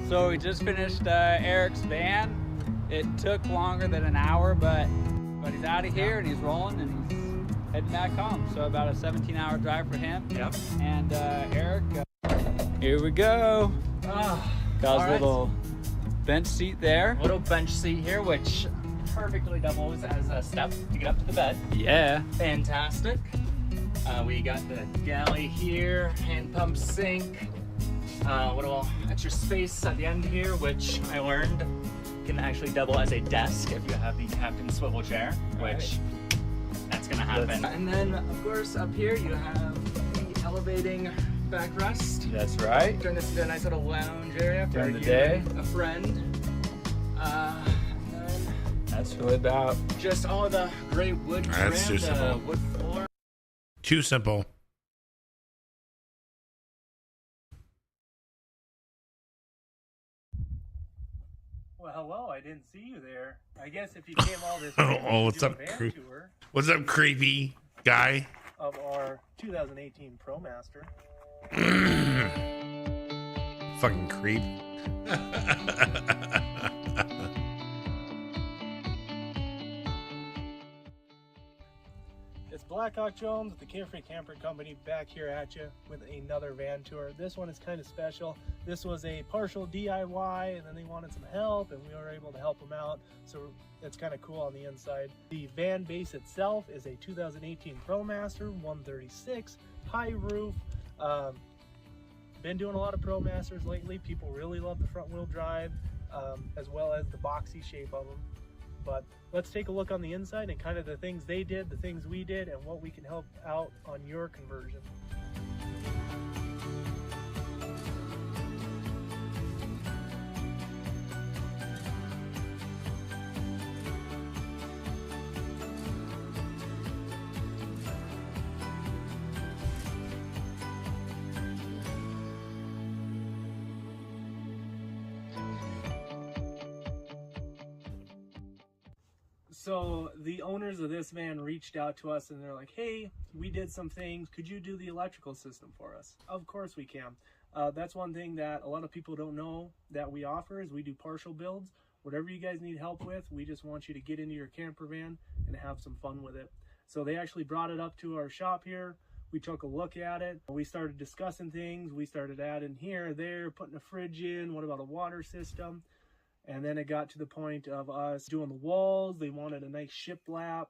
S12: So we just finished Eric's van. It took longer than an hour, but he's out of here and he's rolling and he's heading back home. So about a 17-hour drive for him. Yep. And Eric, here we go. Got his little bench seat there.
S13: Little bench seat here, which perfectly doubles as a step to get up to the bed.
S12: Yeah.
S13: Fantastic. We got the galley here, hand pump sink, little extra space at the end here, which I learned can actually double as a desk if you have the captain's swivel chair, which that's gonna happen. And then, of course, up here you have the elevating backrest.
S7: That's right.
S13: Turn this into a nice little lounge area for
S7: During the
S13: you
S7: day.
S13: and a friend. And then
S7: That's really about
S13: just all the great wood trim,
S5: That's too
S13: the
S5: simple.
S13: wood floor.
S5: Too simple.
S6: Well, hello. I didn't see you there. I guess if you came all this way, we
S5: Oh,
S6: could
S5: what's
S6: do a
S5: up,
S6: van tour
S5: What's up, creepy guy?
S6: of our 2018 ProMaster.
S5: Fucking creep.
S6: It's Blackhawk Jones with the Carefree Camper Company back here at you with another van tour. This one is kind of special. This was a partial DIY and then they wanted some help and we were able to help them out. So it's kind of cool on the inside. The van base itself is a 2018 ProMaster 136, high roof. Been doing a lot of ProMasters lately. People really love the front wheel drive as well as the boxy shape of them. But let's take a look on the inside and kind of the things they did, the things we did, and what we can help out on your conversion. So the owners of this van reached out to us and they're like, hey, we did some things. Could you do the electrical system for us? Of course we can. That's one thing that a lot of people don't know that we offer is we do partial builds. Whatever you guys need help with, we just want you to get into your camper van and have some fun with it. So they actually brought it up to our shop here. We took a look at it. We started discussing things. We started adding here, there, putting a fridge in. What about a water system? And then it got to the point of us doing the walls. They wanted a nice shiplap,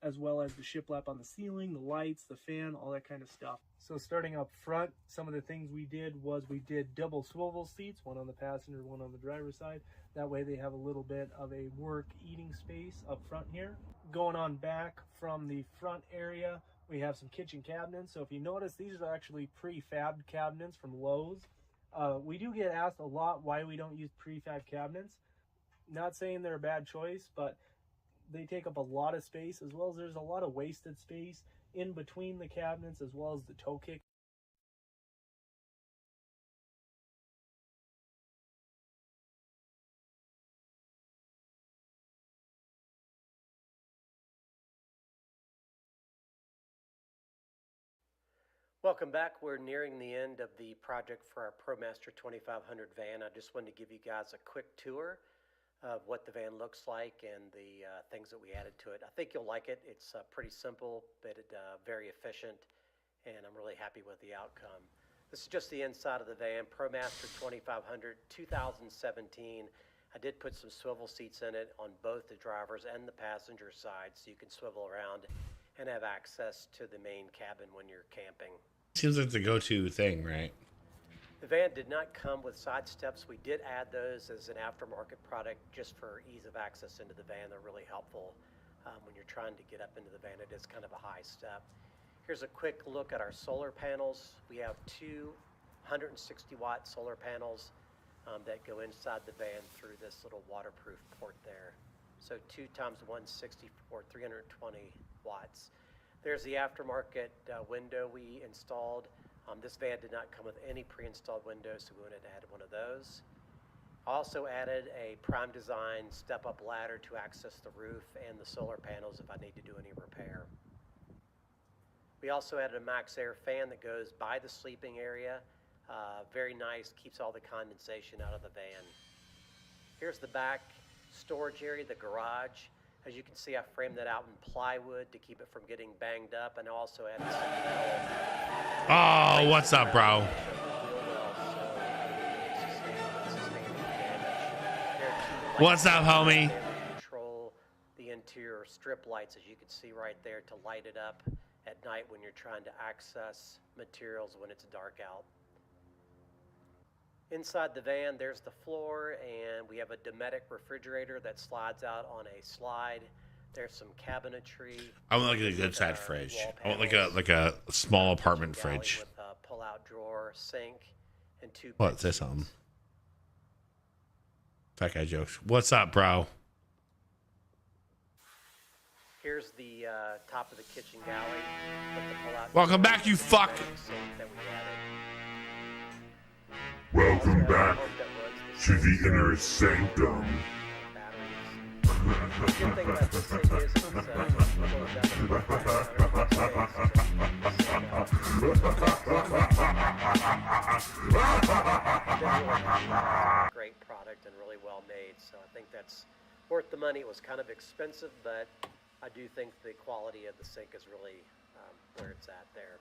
S6: as well as the shiplap on the ceiling, the lights, the fan, all that kind of stuff. So starting up front, some of the things we did was we did double swivel seats, one on the passenger, one on the driver's side. That way they have a little bit of a work eating space up front here. Going on back from the front area, we have some kitchen cabinets. So if you notice, these are actually prefabbed cabinets from Lowe's. We do get asked a lot why we don't use prefab cabinets. Not saying they're a bad choice, but they take up a lot of space, as well as there's a lot of wasted space in between the cabinets, as well as the toe kick.
S14: Welcome back. We're nearing the end of the project for our ProMaster 2500 van. I just wanted to give you guys a quick tour of what the van looks like and the things that we added to it. I think you'll like it. It's pretty simple, but very efficient, and I'm really happy with the outcome. This is just the inside of the van, ProMaster 2500 2017. I did put some swivel seats in it on both the driver's and the passenger side, so you can swivel around and have access to the main cabin when you're camping.
S5: Seems like the go-to thing, right?
S14: The van did not come with side steps. We did add those as an aftermarket product just for ease of access into the van. They're really helpful when you're trying to get up into the van. It is kind of a high step. Here's a quick look at our solar panels. We have two 160-watt solar panels that go inside the van through this little waterproof port there. So 2 times 160 for 320 watts. There's the aftermarket window we installed. This van did not come with any pre-installed windows, so we wanted to add one of those. Also added a Prime Design step-up ladder to access the roof and the solar panels if I need to do any repair. We also added a Max Air fan that goes by the sleeping area. Very nice, keeps all the condensation out of the van. Here's the back storage area, the garage. As you can see, I framed that out in plywood to keep it from getting banged up, and I also added some metal.
S5: Oh, what's up, bro? What's up, homie?
S14: Control the interior strip lights, as you can see right there, to light it up at night when you're trying to access materials when it's dark out. Inside the van, there's the floor, and we have a Dometic refrigerator that slides out on a slide. There's some cabinetry.
S5: I want like a good size fridge. I want like a small apartment fridge.
S14: With a pull-out drawer, sink, and 2
S5: What? Say something. Fat guy jokes. What's up, bro?
S14: Here's the top of the kitchen galley. With the pull-out
S5: Welcome
S14: drawer
S5: back, you
S14: and
S5: fuck.
S14: sink that we added.
S15: Welcome back to the inner sanctum.
S14: The good thing about this thing is it's closed down to 500 Great product and really well made, so I think that's worth the money. It was kind of expensive, but I do think the quality of the sink is really where it's at there.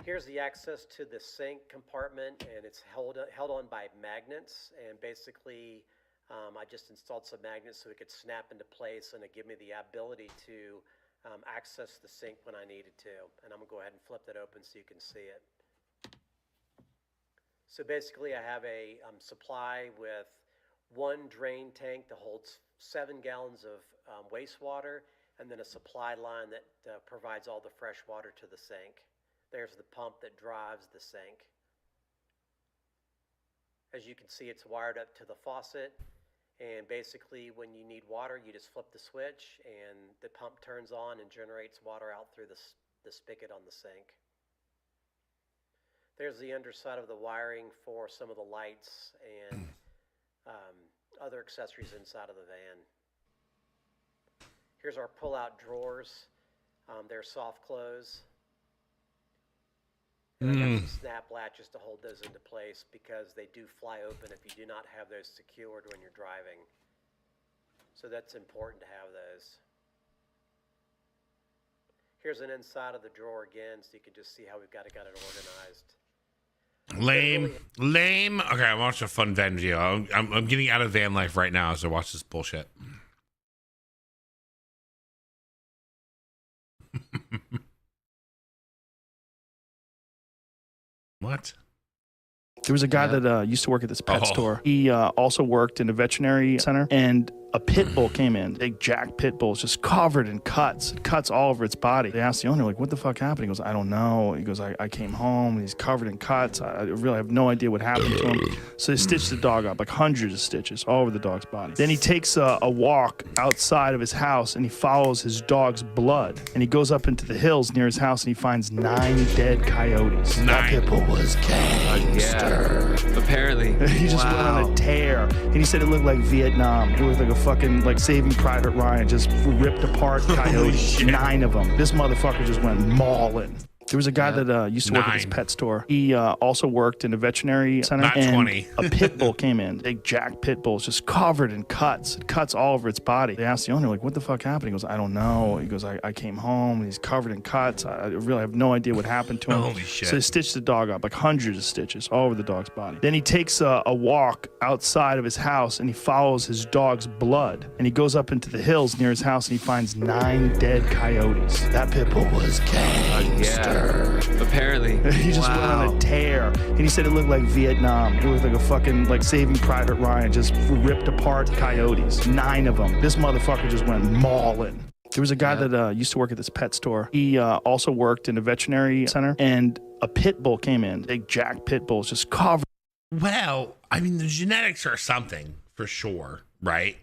S14: Here's the access to the sink compartment, and it's held on by magnets. And basically, I just installed some magnets so it could snap into place, and it gave me the ability to access the sink when I needed to. And I'm gonna go ahead and flip that open so you can see it. So basically, I have a supply with one drain tank that holds 7 gallons of wastewater, and then a supply line that provides all the fresh water to the sink. There's the pump that drives the sink. As you can see, it's wired up to the faucet, and basically when you need water, you just flip the switch and the pump turns on and generates water out through the spigot on the sink. There's the underside of the wiring for some of the lights and other accessories inside of the van. Here's our pull-out drawers. They're soft close. And I got some snap latches to hold those into place because they do fly open if you do not have those secured when you're driving. So that's important to have those. Here's an inside of the drawer again, so you can just see how we've got it organized.
S5: Lame. Okay, I'm watching a fun van video. I'm getting out of van life right now as I watch this bullshit. What?
S16: There was a guy that used to work at this pet store. He also worked in a veterinary center, and a pit bull came in. Big Jack pit bull, just covered in cuts all over its body. They asked the owner, like, what the fuck happened? He goes, I don't know. He goes, I came home, and he's covered in cuts. I really have no idea what happened to him. So they stitched the dog up, like hundreds of stitches all over the dog's body. Then he takes a walk outside of his house, and he follows his dog's blood. And he goes up into the hills near his house, and he finds 9 dead coyotes. That pit bull was gangster.
S17: Apparently.
S16: He just went on a tear. And he said it looked like Vietnam. It looked like a fucking, like Saving Private Ryan, just ripped apart coyotes. 9 of them. This motherfucker just went mauling. There was a guy that used to work at this pet store. He also worked in a veterinary center.
S5: Not
S16: and
S5: 20.
S16: A pit bull came in. Big Jack pit bull, just covered in cuts all over its body. They asked the owner, like, what the fuck happened? He goes, I don't know. He goes, I came home, and he's covered in cuts. I really have no idea what happened to him.
S5: Holy shit.
S16: So they stitched the dog up, like hundreds of stitches all over the dog's body. Then he takes a walk outside of his house, and he follows his dog's blood. And he goes up into the hills near his house, and he finds 9 dead coyotes. That pit bull was gangster.
S17: Apparently.
S16: He just went on a tear. And he said it looked like Vietnam. It looked like a fucking, like Saving Private Ryan, just ripped apart coyotes. 9 of them. This motherfucker just went mauling. There was a guy that used to work at this pet store. He also worked in a veterinary center, and a pit bull came in. Big Jack pit bull, just covered.
S5: Well, I mean, the genetics are something for sure, right?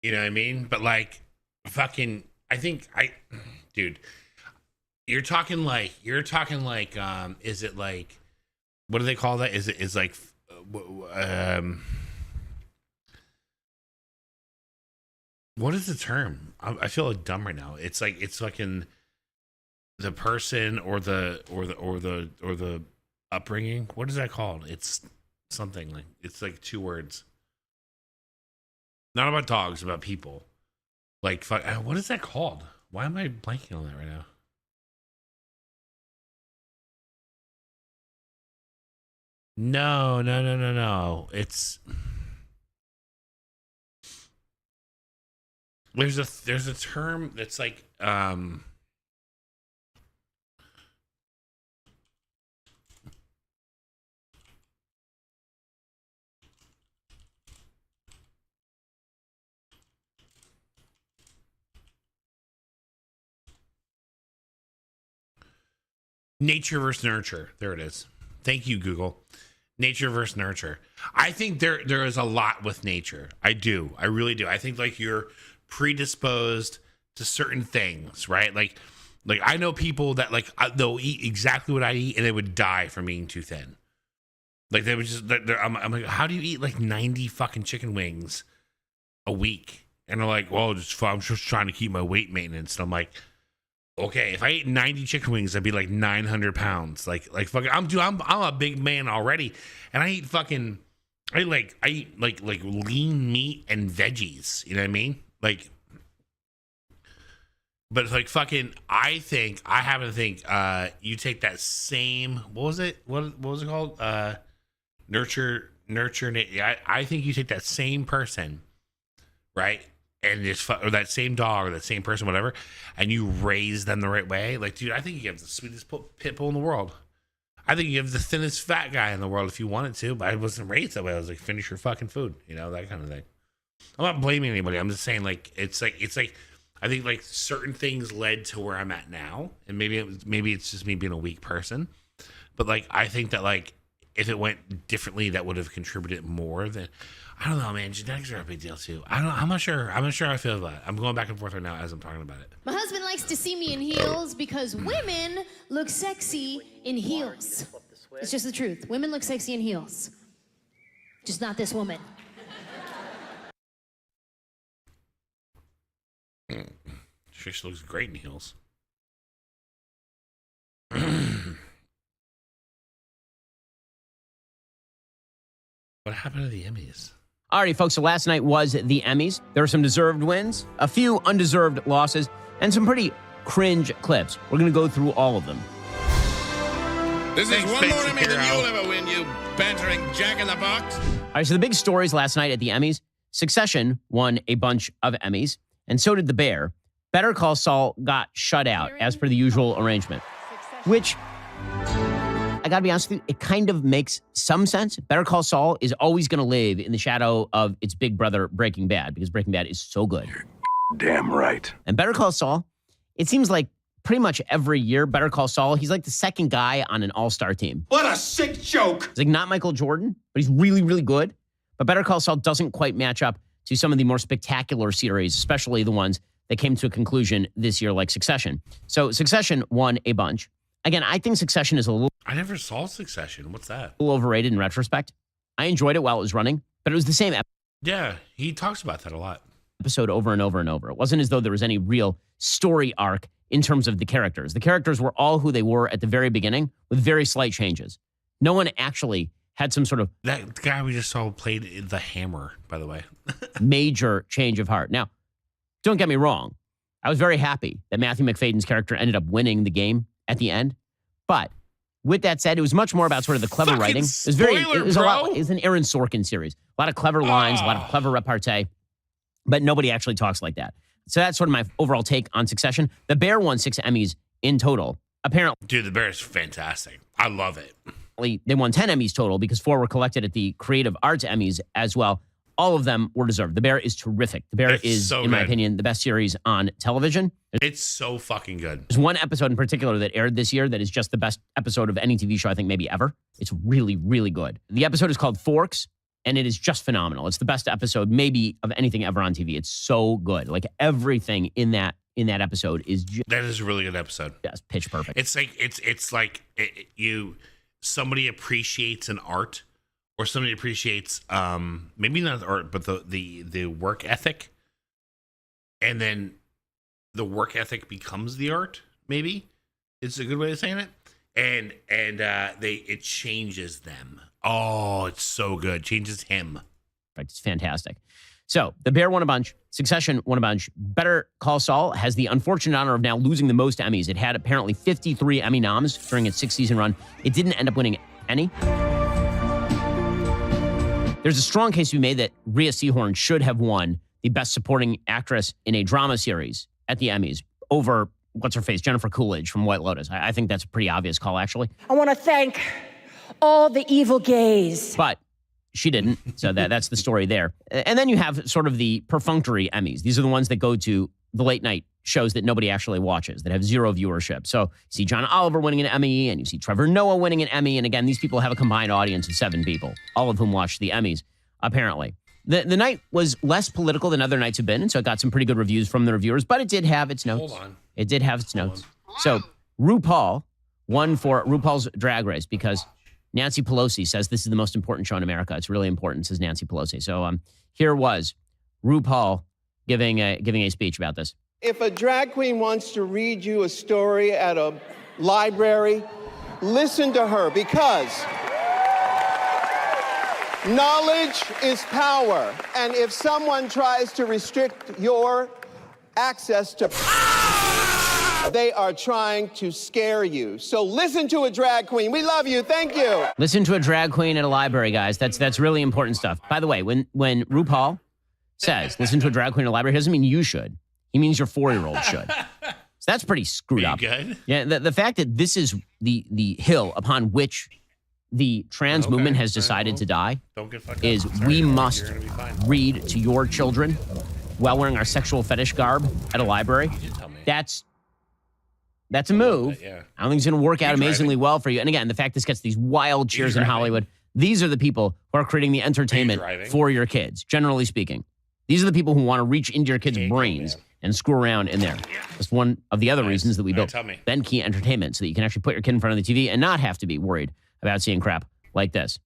S5: You know what I mean? But like, fucking, dude, you're talking like, is it like, what do they call that? Is like, what is the term? I feel like dumb right now. It's like, it's fucking the person or the upbringing. What is that called? It's something like, it's like 2 words. Not about dogs, about people. Like, what is that called? Why am I blanking on that right now? No. It's there's a term that's like Nature versus nurture. There it is. Thank you, Google. Nature versus nurture. I think there is a lot with nature. I do. I really do. I think like you're predisposed to certain things, right? Like I know people that like they'll eat exactly what I eat and they would die from being too thin. Like they would just. I'm like, how do you eat like 90 fucking chicken wings a week? And they're like, well, I'm just trying to keep my weight maintenance. And I'm like, okay, if I ate 90 chicken wings, I'd be like 900 pounds. Like fucking, I'm a big man already, and I eat lean meat and veggies. You know what I mean? Like, but it's like fucking, I happen to think, you take that same, what was it called? Nurture. I think you take that same person, right? And or that same dog or that same person, whatever, and you raise them the right way. Like, dude, I think you have the sweetest pit bull in the world. I think you have the thinnest fat guy in the world if you wanted to, but I wasn't raised that way. I was like, finish your fucking food, you know, that kind of thing. I'm not blaming anybody. I'm just saying, like, it's like I think like certain things led to where I'm at now, and maybe it's just me being a weak person, but like I think that like if it went differently, that would have contributed more than. I don't know, man. Genetics are a big deal too. I'm not sure how I feel about it. I'm going back and forth right now as I'm talking about it.
S17: My husband likes to see me in heels because women look sexy in heels. It's just the truth. Women look sexy in heels. Just not this woman.
S5: Trish looks great in heels. What happened to the Emmys?
S18: Alrighty, folks, so last night was the Emmys. There were some deserved wins, a few undeserved losses, and some pretty cringe clips. We're going to go through all of them.
S19: This is one more Emmy than you'll ever win, you bantering jack-in-the-box.
S18: All right, so the big stories last night at the Emmys. Succession won a bunch of Emmys, and so did The Bear. Better Call Saul got shut out, as per the usual arrangement, which, I gotta be honest with you, it kind of makes some sense. Better Call Saul is always gonna live in the shadow of its big brother, Breaking Bad, because Breaking Bad is so good. You're
S15: damn right.
S18: And Better Call Saul, it seems like pretty much every year, Better Call Saul, he's like the second guy on an all-star team.
S19: What a sick joke.
S18: He's like not Michael Jordan, but he's really, really good. But Better Call Saul doesn't quite match up to some of the more spectacular series, especially the ones that came to a conclusion this year, like Succession. So Succession won a bunch. Again, I think Succession is a little...
S5: I never saw Succession. What's that?
S18: A little overrated in retrospect. I enjoyed it while it was running, but it was the same
S5: Yeah, he talks about that a lot.
S18: episode over and over and over. It wasn't as though there was any real story arc in terms of the characters. The characters were all who they were at the very beginning with very slight changes. No one actually had some sort of...
S5: That guy we just saw played the Hammer, by the way.
S18: major change of heart. Now, don't get me wrong. I was very happy that Matthew McFadden's character ended up winning the game at the end. But with that said, it was much more about sort of the clever
S5: Fucking
S18: writing. It was it was an Aaron Sorkin series. A lot of clever lines, a lot of clever repartee, but nobody actually talks like that. So that's sort of my overall take on Succession. The Bear won 6 Emmys in total. Apparently,
S5: dude, The Bear is fantastic. I love it.
S18: They won 10 Emmys total because 4 were collected at the Creative Arts Emmys as well. All of them were deserved. The Bear is terrific. The Bear is,
S5: so
S18: in my
S5: good.
S18: opinion, the best series on television.
S5: It's so fucking good.
S18: There's one episode in particular that aired this year that is just the best episode of any TV show, I think, maybe ever. It's really, really good. The episode is called Forks, and it is just phenomenal. It's the best episode, maybe, of anything ever on TV. It's so good. Like, everything in that episode is just...
S5: That is a really good episode.
S18: Yes, pitch perfect.
S5: It's like somebody appreciates an art, or somebody appreciates maybe not the art, but the work ethic, and then the work ethic becomes the art. Maybe it's a good way of saying it. And it changes them. Oh, it's so good. Changes him.
S18: It's fantastic. So The Bear won a bunch. Succession won a bunch. Better Call Saul has the unfortunate honor of now losing the most Emmys. It had apparently 53 Emmy noms during its 6-season run. It didn't end up winning any. There's a strong case to be made that Rhea Seehorn should have won the Best Supporting Actress in a Drama Series at the Emmys over, what's-her-face, Jennifer Coolidge from White Lotus. I think that's a pretty obvious call, actually.
S20: I want to thank all the evil gays.
S18: But she didn't, so that's the story there. And then you have sort of the perfunctory Emmys. These are the ones that go to the late-night shows that nobody actually watches, that have zero viewership. So you see John Oliver winning an Emmy, and you see Trevor Noah winning an Emmy. And again, these people have a combined audience of 7 people, all of whom watched the Emmys, apparently. The night was less political than other nights have been, and so it got some pretty good reviews from the reviewers, but it did have its notes.
S5: Hold on.
S18: It did have its notes. So RuPaul won for RuPaul's Drag Race because Nancy Pelosi says this is the most important show in America. It's really important, says Nancy Pelosi. So here was RuPaul giving a speech about this.
S21: If a drag queen wants to read you a story at a library, listen to her, because knowledge is power. And if someone tries to restrict your access to they are trying to scare you. So listen to a drag queen. We love you. Thank you.
S18: Listen to a drag queen at a library, guys. That's really important stuff. By the way, when RuPaul says listen to a drag queen at a library, it doesn't mean you should. He means your 4-year-old should. So that's pretty screwed up.
S5: Good?
S18: Yeah, the fact that this is the hill upon which the trans movement has decided to die
S5: Don't get fucked
S18: is
S5: up. Sorry,
S18: we
S5: you're
S18: must
S5: gonna be fine.
S18: read to your children while wearing our sexual fetish garb at a library. That's a move.
S5: Yeah.
S18: I don't think it's going to work out amazingly well for you. And again, the fact this gets these wild cheers in Hollywood, these are the people who are creating the entertainment for your kids, generally speaking. These are the people who want to reach into your kids' brains and screw around in there. That's one of the other reasons that we built Ben Key Entertainment, so that you can actually put your kid in front of the TV and not have to be worried about seeing crap like this.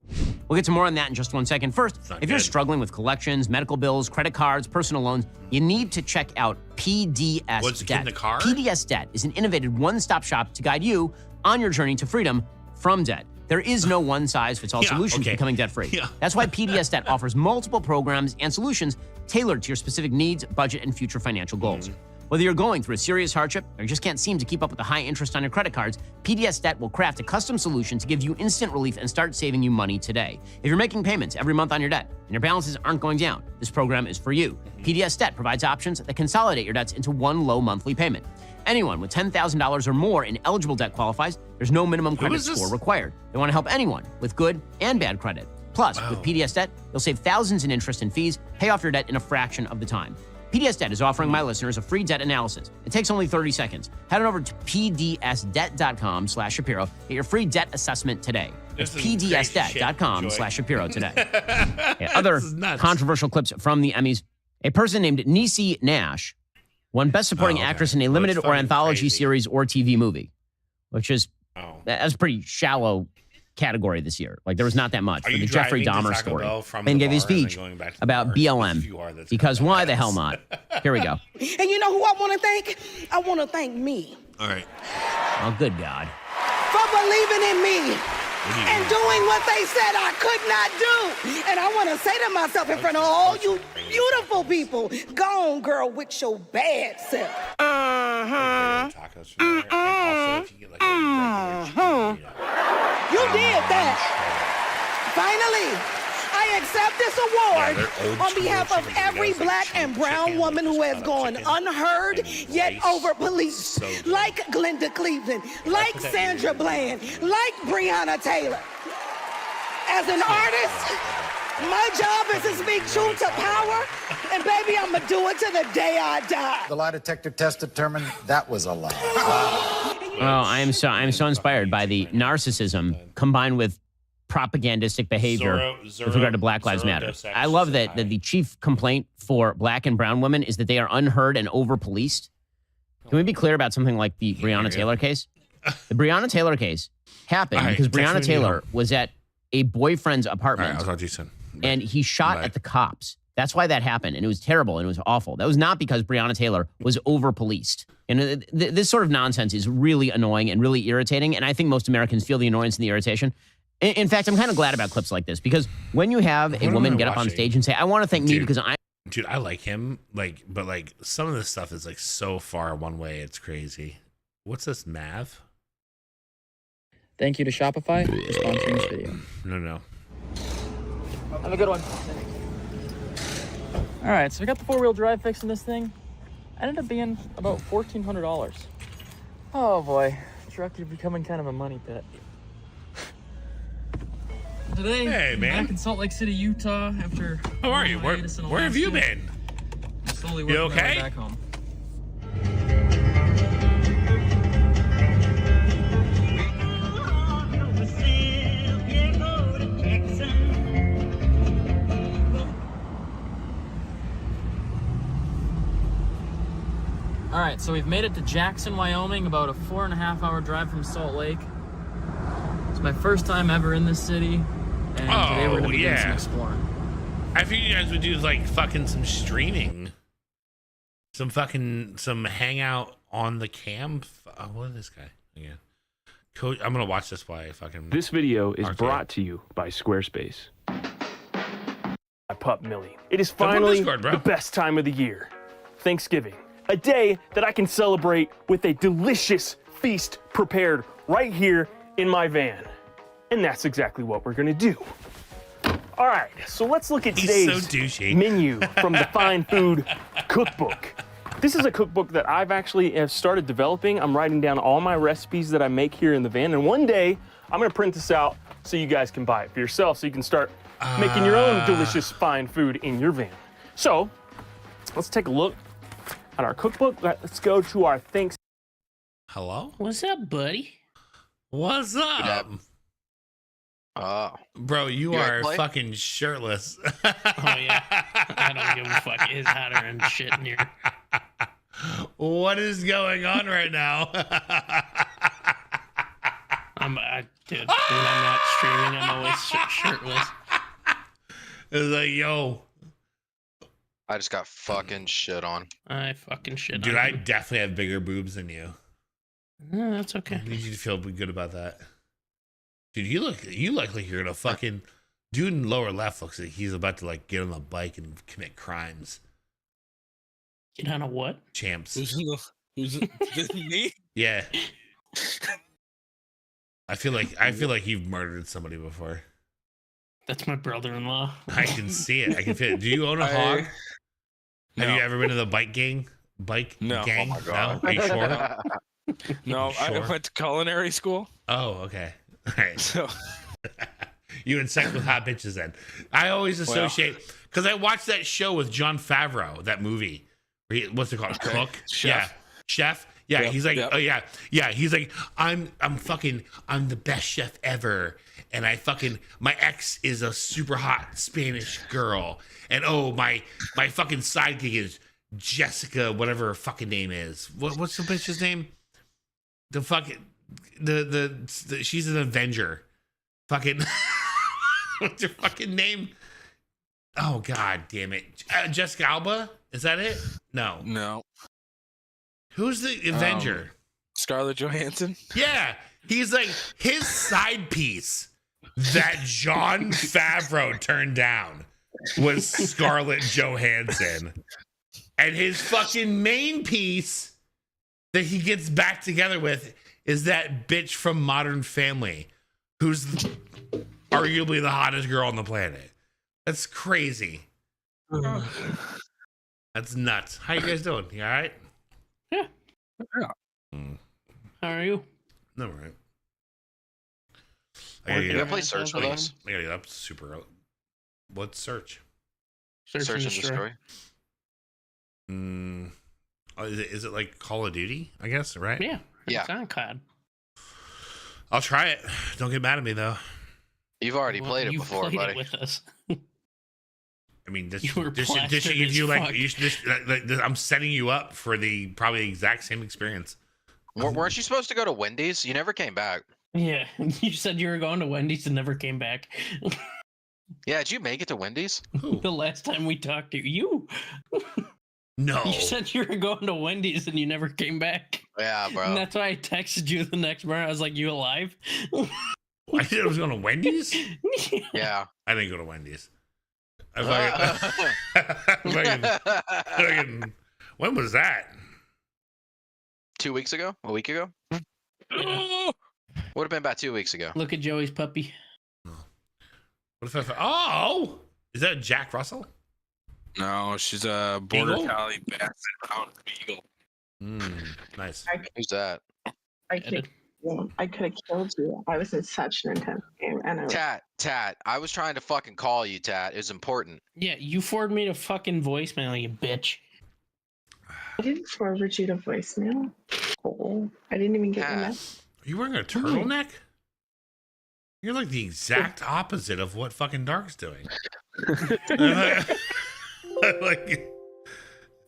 S18: We'll get to more on that in just one second. First, if you're struggling with collections, medical bills, credit cards, personal loans, you need to check out PDS
S5: What's the kid
S18: Debt.
S5: in the car?
S18: PDS Debt is an innovative one-stop shop to guide you on your journey to freedom from debt. There is no one-size-fits-all solution to becoming debt-free. That's why PDS Debt offers multiple programs and solutions tailored to your specific needs, budget, and future financial goals. Whether you're going through a serious hardship or you just can't seem to keep up with the high interest on your credit cards, PDS Debt will craft a custom solution to give you instant relief and start saving you money today. If you're making payments every month on your debt and your balances aren't going down, this program is for you. PDS Debt provides options that consolidate your debts into one low monthly payment. Anyone with $10,000 or more in eligible debt qualifies. There's no minimum credit score required. They want to help anyone with good and bad credit. Plus, with PDS Debt, you'll save thousands in interest and fees, pay off your debt in a fraction of the time. PDS Debt is offering my listeners a free debt analysis. It takes only 30 seconds. Head on over to pdsdebt.com/Shapiro. Get your free debt assessment today. It's pdsdebt.com/Shapiro today. Other controversial clips from the Emmys. A person named Niecy Nash won Best Supporting Actress in a limited or anthology series or TV movie, which is that's a pretty shallow category this year. Like, there was not that much for the Jeffrey Dahmer story. And gave a speech about BLM because why the hell not? Here we go.
S22: And you know who I want to thank? I want to thank me.
S5: All right.
S18: Oh, good God.
S22: For believing in me and doing what they said I could not do. And I want to say to myself in front of all you beautiful people, go on, girl, with your bad self. You did that. Finally, I accept this award on behalf of every black and brown woman who has gone unheard yet over policed, like Glenda Cleveland, like Sandra Bland, like Breonna Taylor. As an artist, my job is to speak truth to power, and baby, I'm gonna do it to the day I die.
S23: The lie detector test determined that was a lie.
S18: Oh, I am so inspired by the narcissism combined with propagandistic behavior with regard to Black Lives Matter. I love that the chief complaint for black and brown women is that they are unheard and over-policed. Can we be clear about something like the Breonna Taylor case? The Breonna Taylor case happened because Breonna Taylor was at a boyfriend's apartment.
S5: All right, I'll talk to you soon.
S18: And he shot at the cops. That's why that happened. And it was terrible and it was awful. That was not because Breonna Taylor was over-policed. And this sort of nonsense is really annoying and really irritating. And I think most Americans feel the annoyance and the irritation. In fact, I'm kind of glad about clips like this because when you have a woman get up on stage and say, I want to thank me because I...
S5: Dude, I like him, but some of this stuff is so far one way, it's crazy. What's this, Mav?
S24: Thank you to Shopify for sponsoring this video.
S5: No.
S24: Have a good one. All right, so we got the 4-wheel drive fix in this thing. Ended up being about $1,400. Oh boy, truck is becoming kind of a money pit. Today,
S5: hey, man.
S24: I'm back in Salt Lake City, Utah. After
S5: how are you? Where have you been?
S24: Slowly
S5: you
S24: working my way
S5: okay?
S24: back home. right, so we've made it to Jackson, Wyoming, about a 4.5-hour drive from Salt Lake. It's my first time ever in this city, and today we're gonna be doing some exploring.
S5: I figured you guys would do like fucking some streaming, some hangout on the cam. What is this guy again? Coach, I'm gonna watch this while I fucking.
S2: This video is brought to you by Squarespace. My pup Millie. It is finally the best time of the year, Thanksgiving. A day that I can celebrate with a delicious feast prepared right here in my van. And that's exactly what we're gonna do. All right, so let's look at today's menu from the Fine Food Cookbook. This is a cookbook that I've actually have started developing. I'm writing down all my recipes that I make here in the van, and one day I'm gonna print this out so you guys can buy it for yourself, so you can start making your own delicious fine food in your van. So let's take a look at our cookbook. Let's go to our Thanksgiving.
S5: Hello?
S3: What's up, buddy?
S5: What's up? Bro, you are fucking shirtless.
S3: Oh, yeah. I don't give a fuck. It's hotter and shit in here.
S5: What is going on right now?
S3: Dude, when I'm not streaming, I'm always shirtless.
S5: It's like, yo.
S4: I just got fucking shit on.
S3: I fucking shit
S5: Dude,
S3: on
S5: I
S3: him.
S5: definitely have bigger boobs than you.
S3: No, that's okay.
S5: I need you to feel good about that. Dude, you look like you're gonna fucking. Dude in lower left looks like he's about to like get on the bike and commit crimes.
S3: Get on a what?
S5: Champs.
S19: Who's me?
S5: Yeah. I feel like you've murdered somebody before.
S3: That's my brother-in-law.
S5: I can see it. I can feel it. Do you own a hog? Have you ever been to the bike gang?
S19: No.
S5: Gang?
S19: Oh my God.
S5: No? Are you sure?
S19: No,
S5: Sure?
S19: I went to culinary school.
S5: Oh, okay. All right.
S19: So
S5: you had sex with hot bitches then. I always associate because I watched that show with Jon Favreau, that movie. Where what's it called?
S19: Okay.
S5: Cook?
S19: Chef.
S5: Yeah. Chef. Yeah,
S19: Yep,
S5: he's like,
S19: yep.
S5: oh yeah. He's like, I'm the best chef ever. And my ex is a super hot Spanish girl. And oh, my fucking sidekick is Jessica, whatever her fucking name is. What's the bitch's name? The fucking the she's an Avenger. Fucking what's her fucking name? Oh god damn it. Jessica Alba? Is that it? No. Who's the Avenger?
S19: Scarlett Johansson.
S5: Yeah, he's like his side piece that Jon Favreau turned down was Scarlett Johansson, and his fucking main piece that he gets back together with is that bitch from Modern Family, who's arguably the hottest girl on the planet. That's crazy. That's nuts. How you guys doing? You all right?
S3: Yeah. How are you?
S5: No, right.
S4: You gonna play search with us?
S5: I gotta get up super early. What's search?
S4: Search and destroy.
S5: Is it like Call of Duty? I guess, right?
S3: Yeah.
S4: Yeah.
S3: It's on COD.
S5: I'll try it. Don't get mad at me though.
S4: You've already played it before,
S3: played
S4: buddy.
S3: It with us.
S5: I mean, this
S3: You were
S5: should give
S3: plastered
S5: you
S3: as
S5: like,
S3: fuck.
S5: you should just, I'm setting you up for the probably the exact same experience.
S4: Weren't you supposed to go to Wendy's? You never came back.
S3: Yeah, you said you were going to Wendy's and never came back.
S4: Yeah, did you make it to Wendy's?
S3: The last time we talked to you.
S5: No.
S3: You said you were going to Wendy's and you never came back.
S4: Yeah, bro.
S3: And that's why I texted you the next morning. I was like, you alive?
S5: I said I was going to Wendy's?
S4: Yeah.
S5: I didn't go to Wendy's. Fucking- when was that?
S4: 2 weeks ago? A week ago? Would have been about 2 weeks ago.
S3: Look at Joey's puppy.
S5: What if oh, is that Jack Russell?
S19: No, she's a border
S5: Beagle?
S19: collie basset hound beagle.
S5: Nice.
S4: Who's that?
S8: I could have killed you. I was in such an intense game. And I was...
S4: Tat, I was trying to fucking call you, Tat. It was important.
S3: Yeah, you forwarded me to fucking voicemail, you bitch.
S8: I didn't forward you to voicemail. Oh, I didn't even get your message.
S5: Are you wearing a turtleneck? You're like the exact opposite of what fucking Dark's doing.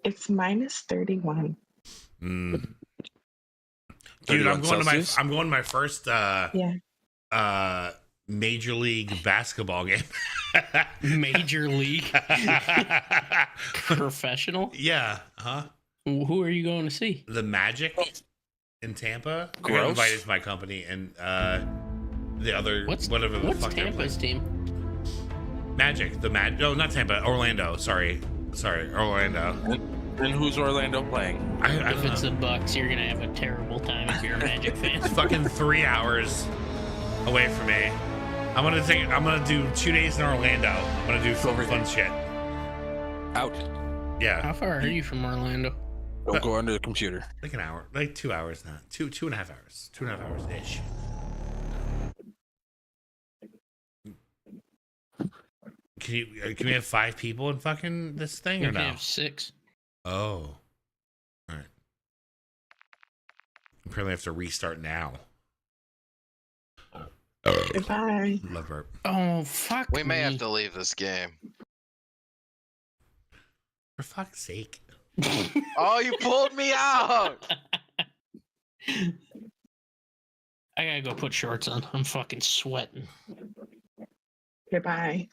S8: It's minus 31.
S5: Dude,
S1: 31
S5: I'm going
S1: Celsius?
S5: to my first Major League basketball game.
S3: Major League? Professional?
S5: Yeah. Huh?
S3: Who are you going to see?
S5: The Magic in Tampa. I got
S3: Gross.
S5: invited to my company and the other
S3: What's
S5: whatever the fuck they're
S3: Tampa's team?
S5: Magic. No, not Tampa. Orlando. Sorry, Orlando.
S1: And who's Orlando playing?
S3: If it's the Bucks, you're gonna have a terrible time if you're a Magic fan.
S5: It's fucking 3 hours away from me. I'm gonna do 2 days in Orlando. I'm gonna do fun shit.
S1: Out.
S5: Yeah.
S3: How far are you from Orlando?
S1: Don't go under the computer.
S5: Like an hour. Like 2 hours now. Two and a half hours. 2.5 hours ish. Can we have 5 people in fucking this thing
S3: We
S5: or
S3: can
S5: no?
S3: have 6.
S5: Oh. All right. Apparently I have to restart now.
S8: Goodbye.
S5: Love burp.
S3: Oh, fuck
S4: We may have to leave this game.
S5: For fuck's sake.
S4: Oh, you pulled me out.
S3: I gotta go put shorts on. I'm fucking sweating.
S8: Goodbye.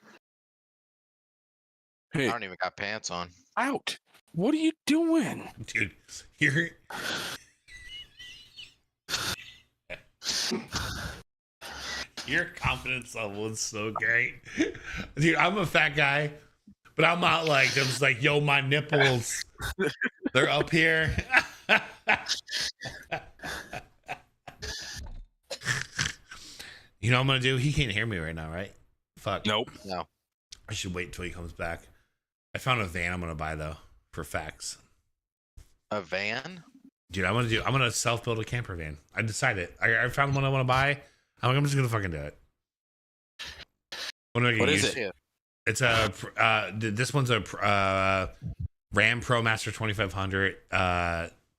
S4: I don't even got pants on.
S1: Out. What are you doing?
S5: Dude, you're... Your confidence level is so great. Dude, I'm a fat guy, but I'm not like, I'm just like, yo, my nipples, they're up here. You know what I'm going to do? He can't hear me right now, right? Fuck.
S1: Nope.
S4: No.
S5: I should wait until he comes back. I found a van I'm going to buy, though, for facts.
S4: A van?
S5: Dude, I'm gonna self-build a camper van. I decided. I found one I want to buy. I'm just gonna fucking do it. What
S1: is it?
S5: It's this one's a Ram ProMaster 2500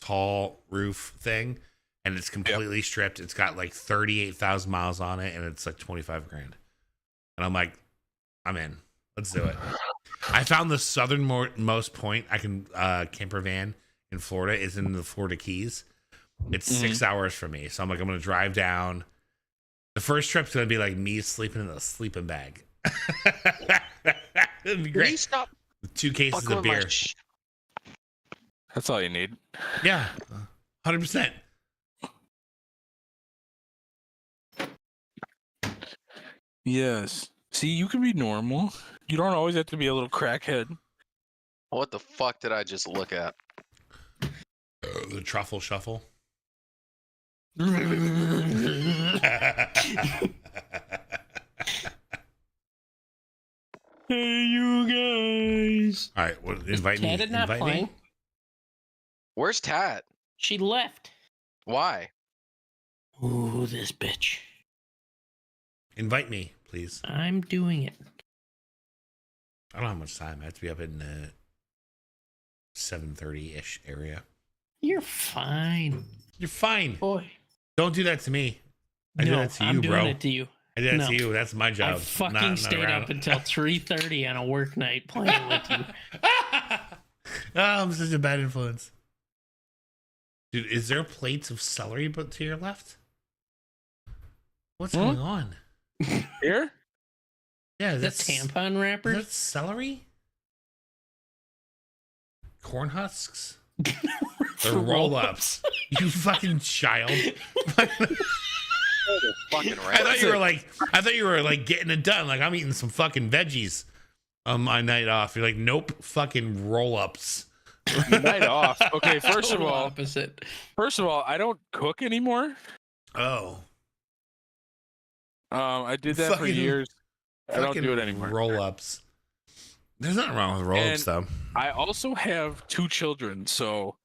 S5: tall roof thing, and it's completely stripped. It's got like 38,000 miles on it, and it's like 25 grand. And I'm like, I'm in. Let's do it. I found the southernmost point I can camper van in Florida is in the Florida Keys. It's 6 hours from me, so I'm like, I'm gonna drive down. The first trip's gonna be like me sleeping in a sleeping bag. It'd be great.
S4: Please stop.
S5: With 2 cases of beer.
S1: That's all you need.
S5: Yeah, 100%.
S1: Yes. See, you can be normal. You don't always have to be a little crackhead.
S4: What the fuck did I just look at?
S5: The truffle shuffle.
S3: Hey, you guys.
S5: All right, well, invite me.
S3: Tat not
S5: Invite
S3: playing.
S5: me.
S4: Where's Tat?
S3: She left.
S4: Why?
S3: Ooh, this bitch.
S5: Invite me, please.
S3: I'm doing it.
S5: I don't have much time. I have to be up in 7:30-ish area.
S3: You're fine.
S5: You're fine.
S3: Boy.
S5: Don't do that to me. I do
S3: No,
S5: that to you,
S3: I'm
S5: bro.
S3: doing it to you.
S5: I did that
S3: No.
S5: to you. That's my job.
S3: I fucking
S5: not
S3: stayed
S5: around.
S3: up until 3:30 on a work night playing with you.
S5: Oh, I'm such a bad influence. Dude, is there plates of celery but to your left? What's going on?
S1: Here?
S5: Yeah,
S3: The
S5: that's
S3: tampon wrapper?
S5: Is that celery? Corn husks? They're roll-ups. You fucking child.
S4: Fucking
S5: I thought you were like getting it done. Like, I'm eating some fucking veggies on my night off. You're like, nope, fucking roll-ups.
S1: Night off. Okay, first of
S3: Total
S1: all,
S3: opposite.
S1: I don't cook anymore.
S5: Oh.
S1: I did that for years. I don't do it anymore.
S5: Roll-ups. There's nothing wrong with roll-ups, though.
S1: I also have 2 children, so...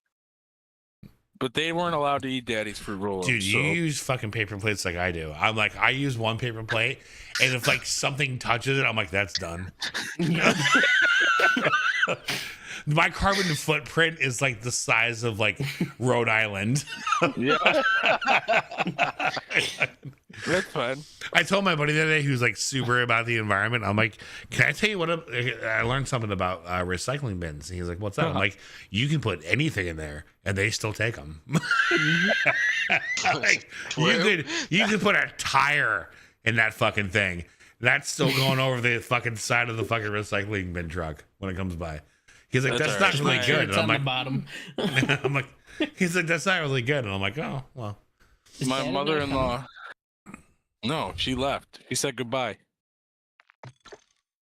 S1: But they weren't allowed to eat daddy's fruit roll-ups.
S5: Dude, you
S1: so...
S5: use fucking paper plates like I do. I'm like, I use one paper plate, and if like something touches it, I'm like, that's done. My carbon footprint is like the size of like Rhode Island.
S1: Yeah. That's fine.
S5: I told my buddy the other day who's like super about the environment. I'm like, can I tell you what? I learned something about recycling bins. And he's like, what's that? I'm like, you can put anything in there and they still take them. Like, you could put a tire in that fucking thing. That's still going over the fucking side of the fucking recycling bin truck when it comes by. He's like, that's not really good. And I'm like,
S3: bottom.
S5: I'm like, he's like, that's not really good. And I'm like, oh, well.
S1: My mother-in-law. No, she left. She said goodbye.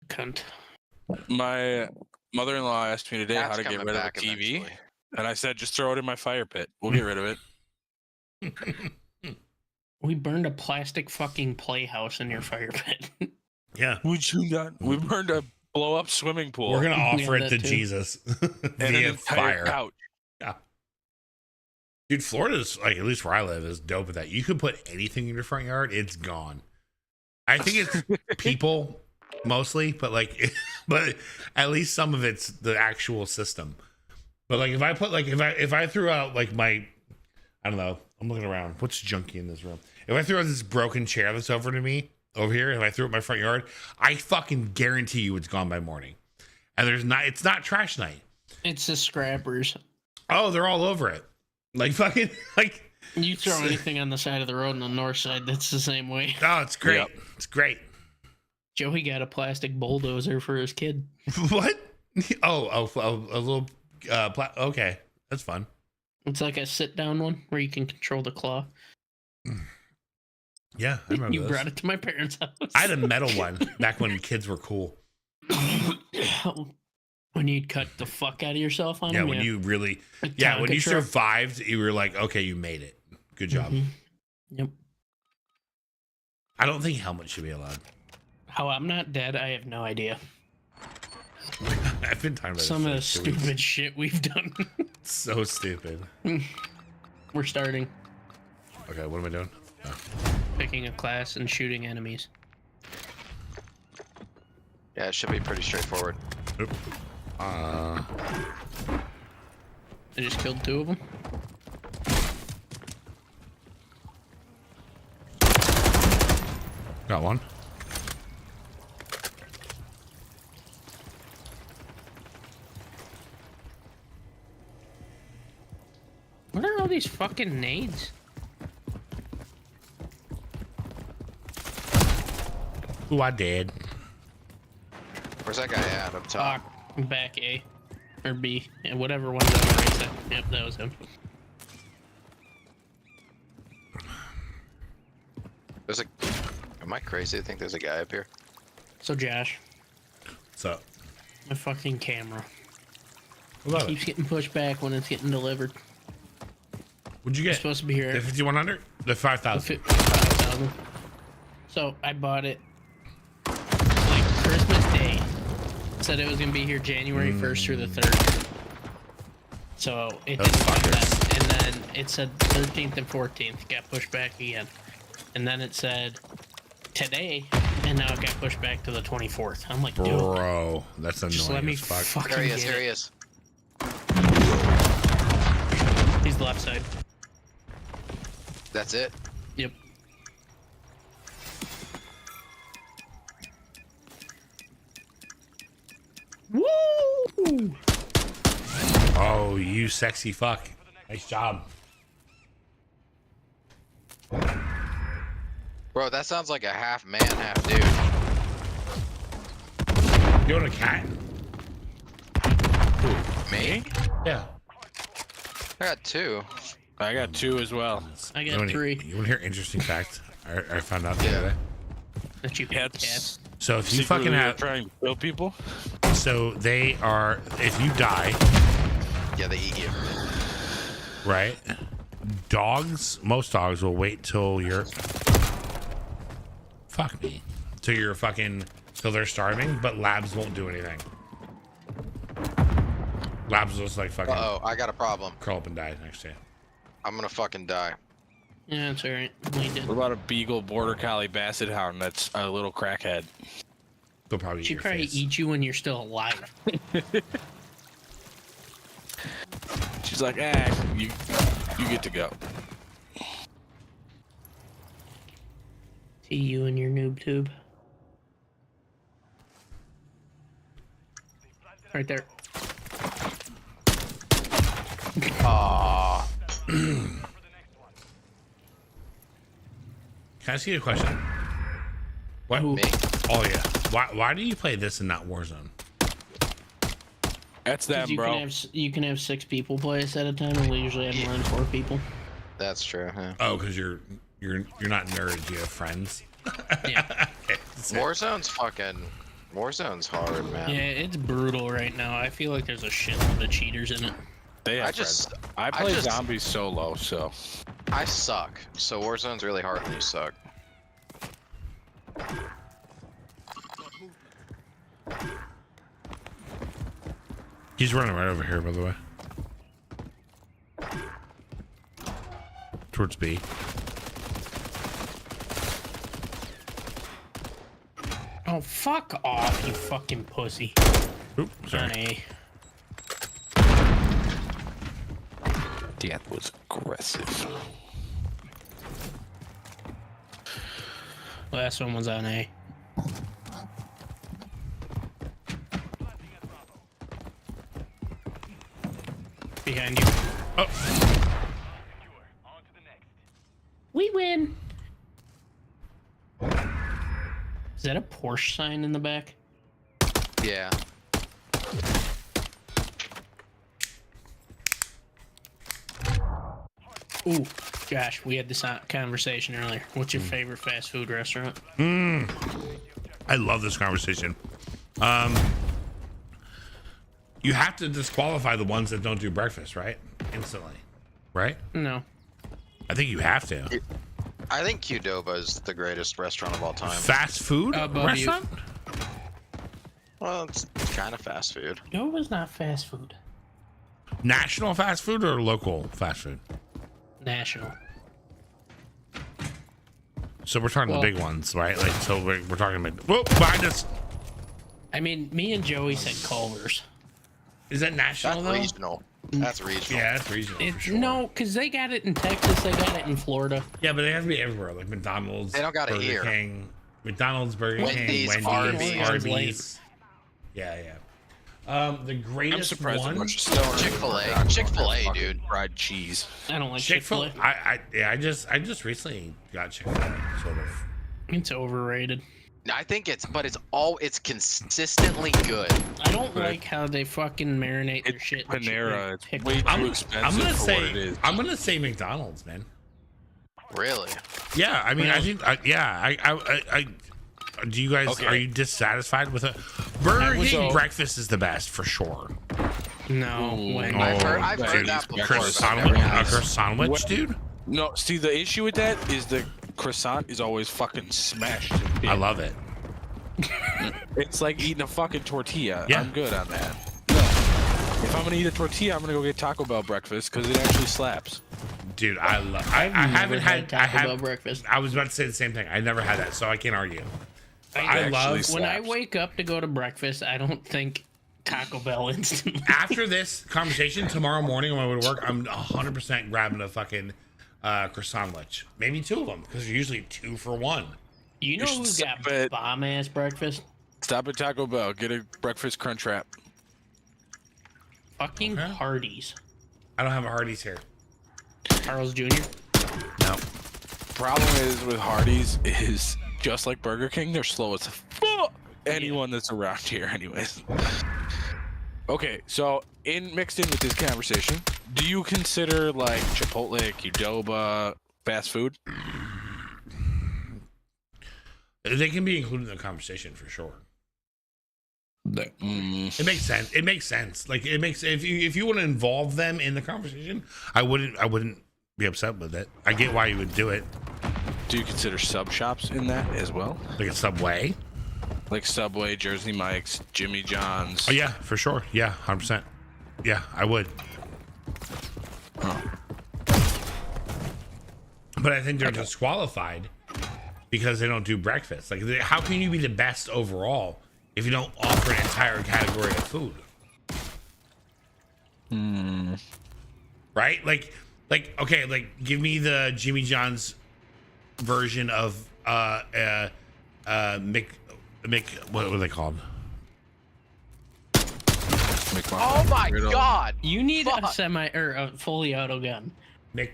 S3: Cunt.
S1: My mother-in-law asked me today
S4: That's
S1: how to get
S4: coming
S1: rid of
S4: back
S1: the TV.
S4: eventually.
S1: And I said, just throw it in my fire pit. We'll get rid of it.
S3: We burned a plastic fucking playhouse in your fire pit.
S5: Yeah.
S1: Would you not? We burned a blow-up swimming pool.
S5: We're going to offer
S3: Yeah,
S5: it to
S3: that too.
S5: Jesus
S1: and an
S5: via
S1: entire
S5: fire.
S1: couch.
S5: Yeah. Dude, Florida's, like, at least where I live, is dope with that. You can put anything in your front yard, it's gone. I think it's people mostly, but like, but at least some of it's the actual system. But like, if I put like, if I threw out like my, I don't know, I'm looking around. What's junky in this room? If I threw out this broken chair that's over here, if I threw it in my front yard, I fucking guarantee you it's gone by morning. And it's not trash night.
S3: It's the scrappers.
S5: Oh, they're all over it. Like fucking like
S3: You throw anything on the side of the road on the north side, that's the same way.
S5: Oh, it's great. Yep. It's great.
S3: Joey got a plastic bulldozer for his kid.
S5: What? Oh, a little okay. That's fun.
S3: It's like a sit-down one where you can control the claw.
S5: Yeah, I remember
S3: You
S5: those.
S3: brought it to my parents' house.
S5: I had a metal one back when kids were cool.
S3: When you'd cut the fuck out of yourself on
S5: Yeah,
S3: them.
S5: when you really,
S3: A
S5: yeah, when
S3: Tonka
S5: you
S3: truck.
S5: survived, you were like, okay, you made it. Good job.
S3: Yep.
S5: I don't think helmet should be allowed.
S3: How I'm not dead, I have no idea.
S5: I've been talking about
S3: Some of the
S5: this for 2 weeks.
S3: stupid shit we've done.
S5: So stupid.
S3: We're starting
S5: Okay, what am I doing? Oh.
S3: picking a class and shooting enemies.
S4: Yeah, it should be pretty straightforward.
S5: Oop.
S3: I just killed 2 of them.
S5: Got one.
S3: What are all these fucking nades?
S5: Ooh, I did.
S4: Where's that guy at up top?
S3: Back A. Or B. And whatever one's on the right side. Yep, that was him.
S4: There's a. Am I crazy to think there's a guy up here?
S3: So Josh,
S5: What's up?
S3: my fucking camera
S5: What about
S3: keeps
S5: it?
S3: getting pushed back when it's getting delivered.
S5: What'd you
S3: It's
S5: get?
S3: supposed to be here.
S5: The 5100? The 5000?
S3: 5,000. So I bought it like Christmas Day. Said it was gonna be here January 1st through the 3rd. So it
S5: Those
S3: didn't come
S5: fuckers.
S3: back. And then it said 13th and 14th got pushed back again. And then it said today, and now it got pushed back to the 24th. I'm like, dude,
S5: Bro, that's annoying
S3: just let me
S5: as fuck.
S3: fucking
S4: There he is.
S3: get
S4: Here
S3: it.
S4: he is.
S3: He's the left side.
S4: That's it.
S3: Yep. Woo!
S5: Oh, you sexy fuck. Nice job.
S4: Bro, that sounds like a half man, half dude.
S5: You want a cat?
S4: Me?
S5: Yeah.
S4: I got 2.
S1: I got 2 as well.
S3: I
S5: You
S3: got
S5: wanna-
S3: 3.
S5: You want to hear an interesting fact? I found out the other day.
S3: That you had cats.
S5: So if you
S1: Secretly
S5: fucking
S1: they're
S5: have,
S1: trying to kill people.
S5: so they are, if you die,
S4: Yeah, they eat you.
S5: right? Dogs, most dogs will wait till you're, fuck me, till you're fucking, till they're starving, but labs won't do anything. Labs will just like fucking
S4: Uh-oh, I got a problem.
S5: curl up and die next to you.
S4: I'm gonna fucking die.
S3: Yeah, that's alright. We did.
S1: What about a beagle, border collie, basset hound that's a little crackhead?
S5: They'll probably eat
S3: She
S5: your
S3: probably
S5: face.
S3: eat you when you're still alive.
S1: She's like, you get to go.
S3: See you and your noob tube. Right there.
S5: Aww. Can I ask you a question? What?
S4: Me?
S5: Oh yeah. Why do you play this and not Warzone?
S1: That's them,
S3: you
S1: bro.
S3: You can have 6 people play us at a time, and we usually have more than 4 people.
S4: That's true. Huh?
S5: Oh, because you're not nerds. You have friends.
S3: Yeah.
S5: Okay.
S4: Warzone's hard, man.
S3: Yeah, it's brutal right now. I feel like there's a shitload of cheaters in it.
S1: I play zombies solo, so
S4: I suck. So Warzone's really hard when you suck.
S5: He's running right over here, by the way. Towards B.
S3: Oh, fuck off, you fucking pussy.
S5: Oop, sorry.
S3: Honey.
S1: that was aggressive.
S3: Last one was on A. Behind you.
S5: Oh.
S3: We win. Is that a Porsche sign in the back?
S4: Yeah.
S3: Ooh, Josh, we had this conversation earlier. What's your favorite fast food restaurant?
S5: I love this conversation. You have to disqualify the ones that don't do breakfast, right? Instantly, right?
S3: No.
S5: I think you have to.
S4: I think Qdoba is the greatest restaurant of all time.
S5: Fast food restaurant?
S4: Well, it's kind of fast food.
S3: Qdoba's not fast food.
S5: National fast food or local fast food?
S3: National.
S5: So we're talking the big ones, right? Like, so we're talking about. Whoa, behind us.
S3: I mean, me and Joey said Culver's.
S5: Is that national?
S4: That's regional. That's regional.
S5: Yeah, that's regional. For sure.
S3: No, because they got it in Texas. They got it in Florida.
S5: Yeah, but they have to be everywhere. Like McDonald's.
S4: They don't got it
S5: Burger
S4: here.
S5: King, McDonald's, Burger
S4: Wendy's,
S5: King,
S4: Arby's.
S5: Arby's. Yeah, yeah. The greatest
S1: I'm surprised
S5: one.
S4: Chick-fil-A. Chick-fil-A, dude.
S1: Fried cheese.
S3: I don't like
S5: Chick-fil-A.
S3: Chick-fil-A.
S5: I just recently got Chick-fil-A, sort of.
S3: It's overrated.
S4: I think it's consistently good.
S3: I don't like how they fucking marinate their shit. in
S1: Panera.
S3: chicken.
S1: It's way too expensive for what it is.
S5: I'm gonna say McDonald's, man.
S4: Really?
S5: Yeah, I mean, I think, I do you guys,
S1: Okay.
S5: are you dissatisfied with it? Burger King breakfast is the best, for sure.
S3: No, when
S4: I've heard
S5: dude,
S4: that before.
S5: croissant, dude?
S1: No, see, the issue with that is the croissant is always fucking smashed.
S5: I love it.
S1: It's like eating a fucking tortilla.
S5: Yeah.
S1: I'm good on that. No. If I'm gonna eat a tortilla, I'm gonna go get Taco Bell breakfast because it actually slaps.
S5: Dude, I haven't had Taco Bell breakfast. I was about to say the same thing. I never had that, so I can't argue. I love
S3: when I wake up to go to breakfast, I don't think Taco Bell instantly.
S5: After this conversation tomorrow morning when I go to work, I'm 100% grabbing a fucking croissant lunch. Maybe 2 of them because they're usually 2 for 1.
S3: You know who's got bomb ass breakfast?
S1: Stop at Taco Bell. Get a breakfast crunch wrap.
S3: Fucking Hardee's.
S5: I don't have a Hardee's here.
S3: Carl's Jr.
S5: No.
S1: Problem is with Hardee's is just like Burger King, they're slow as fuck. Anyone that's around here, anyways. Okay, so mixed in with this conversation, do you consider like Chipotle, Qdoba fast food?
S5: They can be included in the conversation for sure. It makes sense. It makes sense. Like it makes if you want to involve them in the conversation, I wouldn't be upset with it. I get why you would do it.
S1: Do you consider sub shops in that as well?
S5: Like a Subway?
S1: Like Subway, Jersey Mike's, Jimmy John's.
S5: Oh yeah, for sure. Yeah, 100%. Yeah, I would.
S1: Huh.
S5: But I think they're disqualified because they don't do breakfast. Like, how can you be the best overall if you don't offer an entire category of food? Right? Like, okay, like give me the Jimmy John's version of what are they called?
S4: Oh my god!
S3: You need a semi or a fully auto gun.
S5: When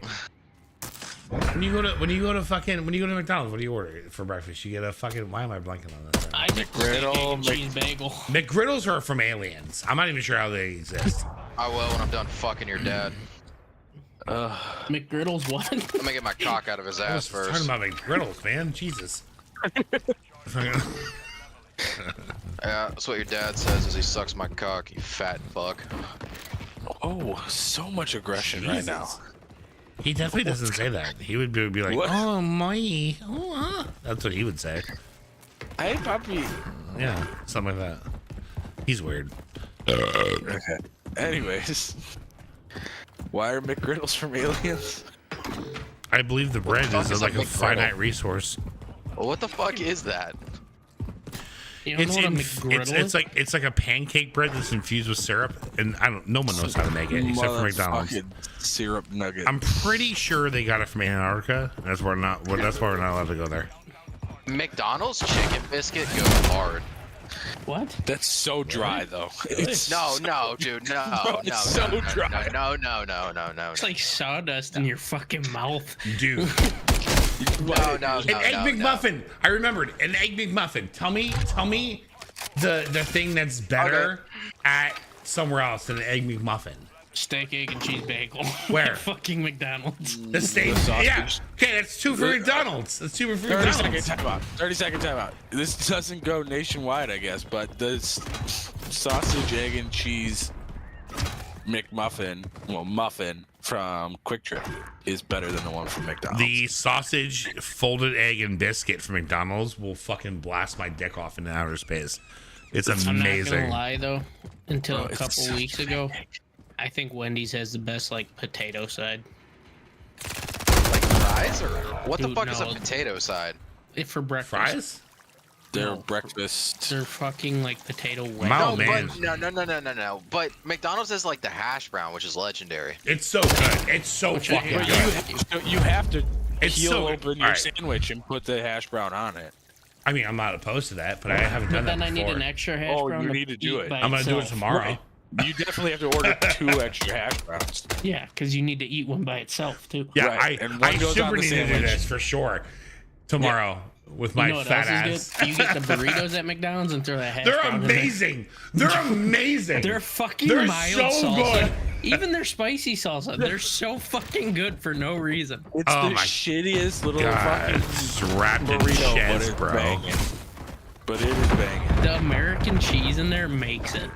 S5: you go to McDonald's, what do you order for breakfast? You get a fucking. Why am I blanking on this?
S3: I get McGriddle, cheese bagel.
S5: McGriddles are from Aliens. I'm not even sure how they exist.
S4: I will when I'm done fucking your dad.
S3: McGriddle's what?
S4: I'm gonna get my cock out of his ass first.
S5: Talking about McGriddles, man. Jesus.
S4: Yeah, that's what your dad says as he sucks my cock, you fat fuck.
S1: Oh, so much aggression right now.
S5: He definitely doesn't say that. He would be like,
S1: What?
S5: "Oh my, that's what he would say.
S1: Hey, puppy.
S5: Yeah, something like that. He's weird.
S1: Okay. Anyways, why are McGriddles from Aliens?
S5: I believe the bread is like a finite resource.
S4: Well, what the fuck is that?
S3: You don't know what a McGriddle is?
S5: It's like a pancake bread that's infused with syrup, and no one knows how to make it except for McDonald's.
S1: Syrup nugget.
S5: I'm pretty sure they got it from Antarctica. That's why we're not allowed to go there.
S4: McDonald's chicken biscuit goes hard.
S3: What?
S1: That's so dry though. It's
S4: no, dude, no,
S1: Bro, it's so dry.
S4: No.
S3: It's like sawdust in your fucking mouth,
S5: dude.
S4: No.
S5: An egg McMuffin. I remembered an egg McMuffin. Tell me the thing that's better at somewhere else than an egg McMuffin.
S3: Steak, egg, and cheese bagel.
S5: Where?
S3: Fucking McDonald's.
S5: The steak. Yeah. Okay, that's 2 for McDonald's. That's 2 for
S1: 30
S5: McDonald's.
S1: second timeout. 30-second timeout. This doesn't go nationwide, I guess, but the sausage, egg, and cheese McMuffin, muffin from Quick Trip is better than the one from McDonald's.
S5: The sausage, folded egg, and biscuit from McDonald's will fucking blast my dick off into outer space. It's amazing.
S3: I'm not gonna lie though. Until a couple weeks ago, I think Wendy's has the best like potato side.
S4: Like fries or what the
S3: Dude,
S4: fuck is a
S3: no.
S4: potato side?
S3: For breakfast.
S5: Fries?
S1: Their breakfast.
S3: They're fucking like potato wedges.
S4: No. But McDonald's has like the hash brown, which is legendary.
S5: It's so good. It's so fucking good.
S1: You have to
S5: It's
S1: peel
S5: so
S1: open your sandwich and put the hash brown on it.
S5: I mean, I'm not opposed to that, but I haven't done
S3: But
S5: that
S3: then
S5: before.
S3: I need an extra hash brown.
S1: you
S3: to
S1: need to do
S3: eat
S1: it.
S3: by
S5: I'm gonna do it
S3: itself.
S5: tomorrow.
S1: You definitely have to order 2 extra hash browns.
S3: Yeah, because you need to eat one by itself too.
S5: Yeah,
S1: Right, and
S5: I
S1: one goes on
S5: super
S1: the
S5: need to do
S1: sandwich.
S5: this for sure tomorrow with
S3: You
S5: my
S3: know what
S5: fat
S3: else
S5: ass.
S3: is good? You get the burritos at McDonald's and throw that hash
S5: They're
S3: brown in there.
S5: amazing. They're amazing.
S3: They're fucking
S5: They're
S3: mild
S5: so
S3: salsa.
S5: good.
S3: Even their spicy salsa, they're so fucking good for no reason.
S1: It's
S5: Oh
S1: the
S5: my
S1: shittiest little
S5: God,
S1: fucking
S5: it's wrapped in
S1: burrito, but
S5: cheese,
S1: it's
S5: bro.
S1: banging. But it is banging.
S3: The American cheese in there makes it.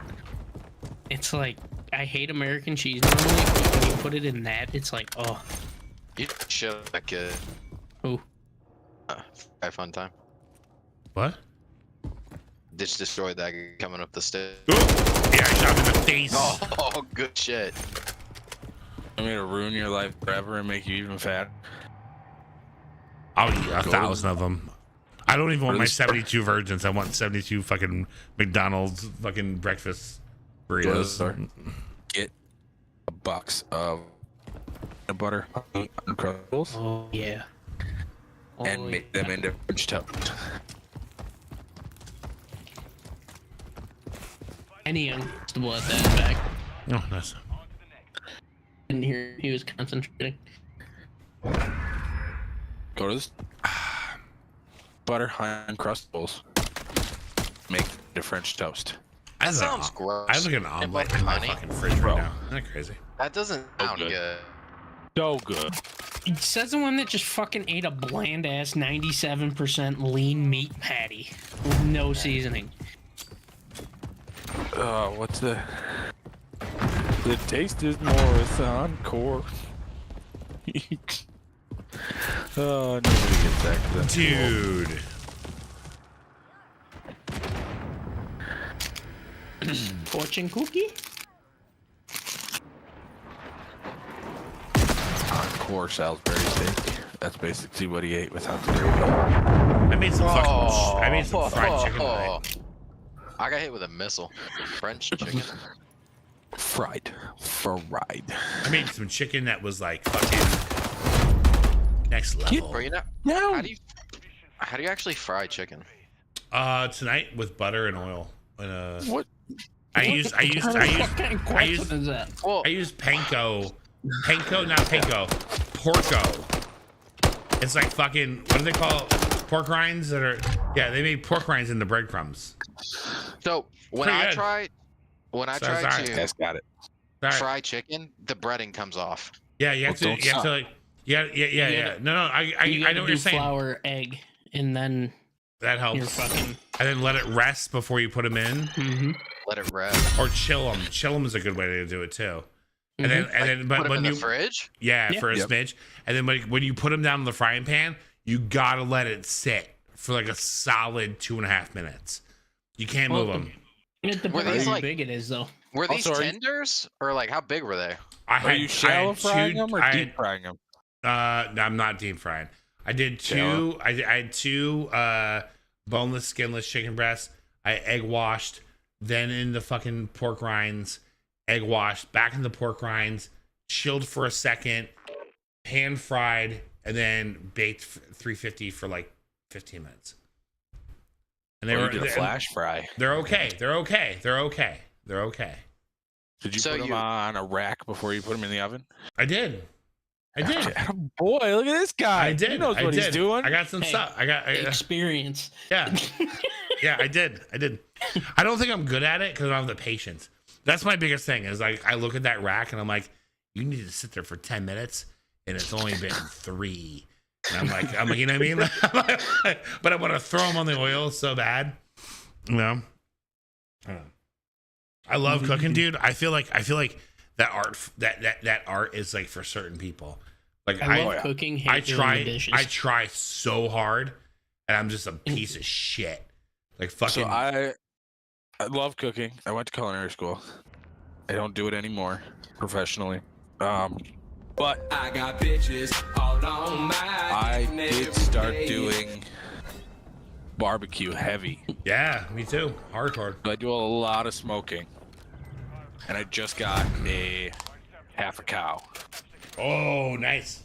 S3: It's like, I hate American cheese normally, but when you put it in that, it's like, oh.
S4: You shit that kid.
S3: Who?
S4: Have fun time.
S5: What?
S4: Just destroyed that guy coming up the stairs.
S5: Yeah, I shot him in the face.
S4: Oh, good shit.
S1: I'm gonna ruin your life forever and make you even fat.
S5: I'll eat 1,000 of them. I don't even want my 72 virgins. I want 72 fucking McDonald's fucking breakfast burritos.
S1: Get a box of peanut butter uncrustables.
S3: Oh, yeah.
S1: And make them into French toast.
S3: Any Uncrustable at that back.
S5: Oh, nice.
S3: Didn't hear he was concentrating.
S1: Go to this. Butter Uncrustables. Make the French toast.
S4: That sounds gross.
S5: I look at an omelet in my fucking fridge right now. Isn't that crazy?
S4: That doesn't sound good.
S1: So good.
S3: It says the one that just fucking ate a bland ass 97% lean meat patty with no seasoning.
S1: What's the taste is more, it's encore. Oh, nobody gets that. 'Cause that's
S5: Dude.
S3: Fortune cookie?
S1: Encore Salisbury steak. That's basically what he ate without the gravy.
S5: I made some fried chicken tonight.
S4: I got hit with a missile. French chicken.
S1: Fried.
S5: I made some chicken that was like fucking next level.
S4: Bro, you know,
S1: No.
S4: how do you How do you actually fry chicken?
S5: Tonight with butter and oil. And,
S1: what?
S5: I use panko. Not panko. Porco. It's like fucking, what do they call it? Pork rinds that are, yeah, they made pork rinds into breadcrumbs.
S4: So when I try to
S1: That's got it.
S4: fry chicken, the breading comes off.
S5: Yeah, you have to like, yeah. No, I know what you're saying.
S3: Flour, egg, and then
S5: that helps.
S3: You're fucking...
S5: And then let it rest before you put them in.
S3: Mm-hmm.
S4: Let it rest.
S5: Or chill them. Chill them is a good way to do it too. And then,
S4: but when you fridge,
S5: for a smidge, and then when you put them down in the frying pan, you gotta let it sit for like a solid 2.5 minutes. You can't move them.
S3: It depends how big it is, though.
S4: Were these tenders, or like how big were they?
S1: Are you shallow frying them or deep frying them?
S5: No, I'm not deep frying. I did two. I had two boneless, skinless chicken breasts. I egg washed, then in the fucking pork rinds. Egg washed, back in the pork rinds, chilled for a second, pan fried, and then baked 350 for like 15 minutes. And they
S1: did a flash fry.
S5: They're okay. They're okay.
S1: Did you put them on a rack before you put them in the oven?
S5: I did.
S1: Boy, look at this guy.
S5: I did.
S1: He knows what he's doing.
S5: I got some stuff. I got
S3: experience.
S5: Yeah. Yeah, I did. I don't think I'm good at it because I don't have the patience. That's my biggest thing is like I look at that rack and I'm like, you need to sit there for 10 minutes and it's only been 3. And I'm like, you know what I mean? But I want to throw them on the oil so bad. You know? I love cooking, dude. I feel like that art is like for certain people. Like
S3: I love cooking.
S5: I try so hard and I'm just a piece of shit. Like fucking.
S1: So I love cooking. I went to culinary school. I don't do it anymore professionally. But
S9: I got bitches all on my.
S1: I did start doing barbecue heavy.
S5: Yeah, me too. Hardcore.
S1: I do a lot of smoking. And I just got a half a cow.
S5: Oh, nice.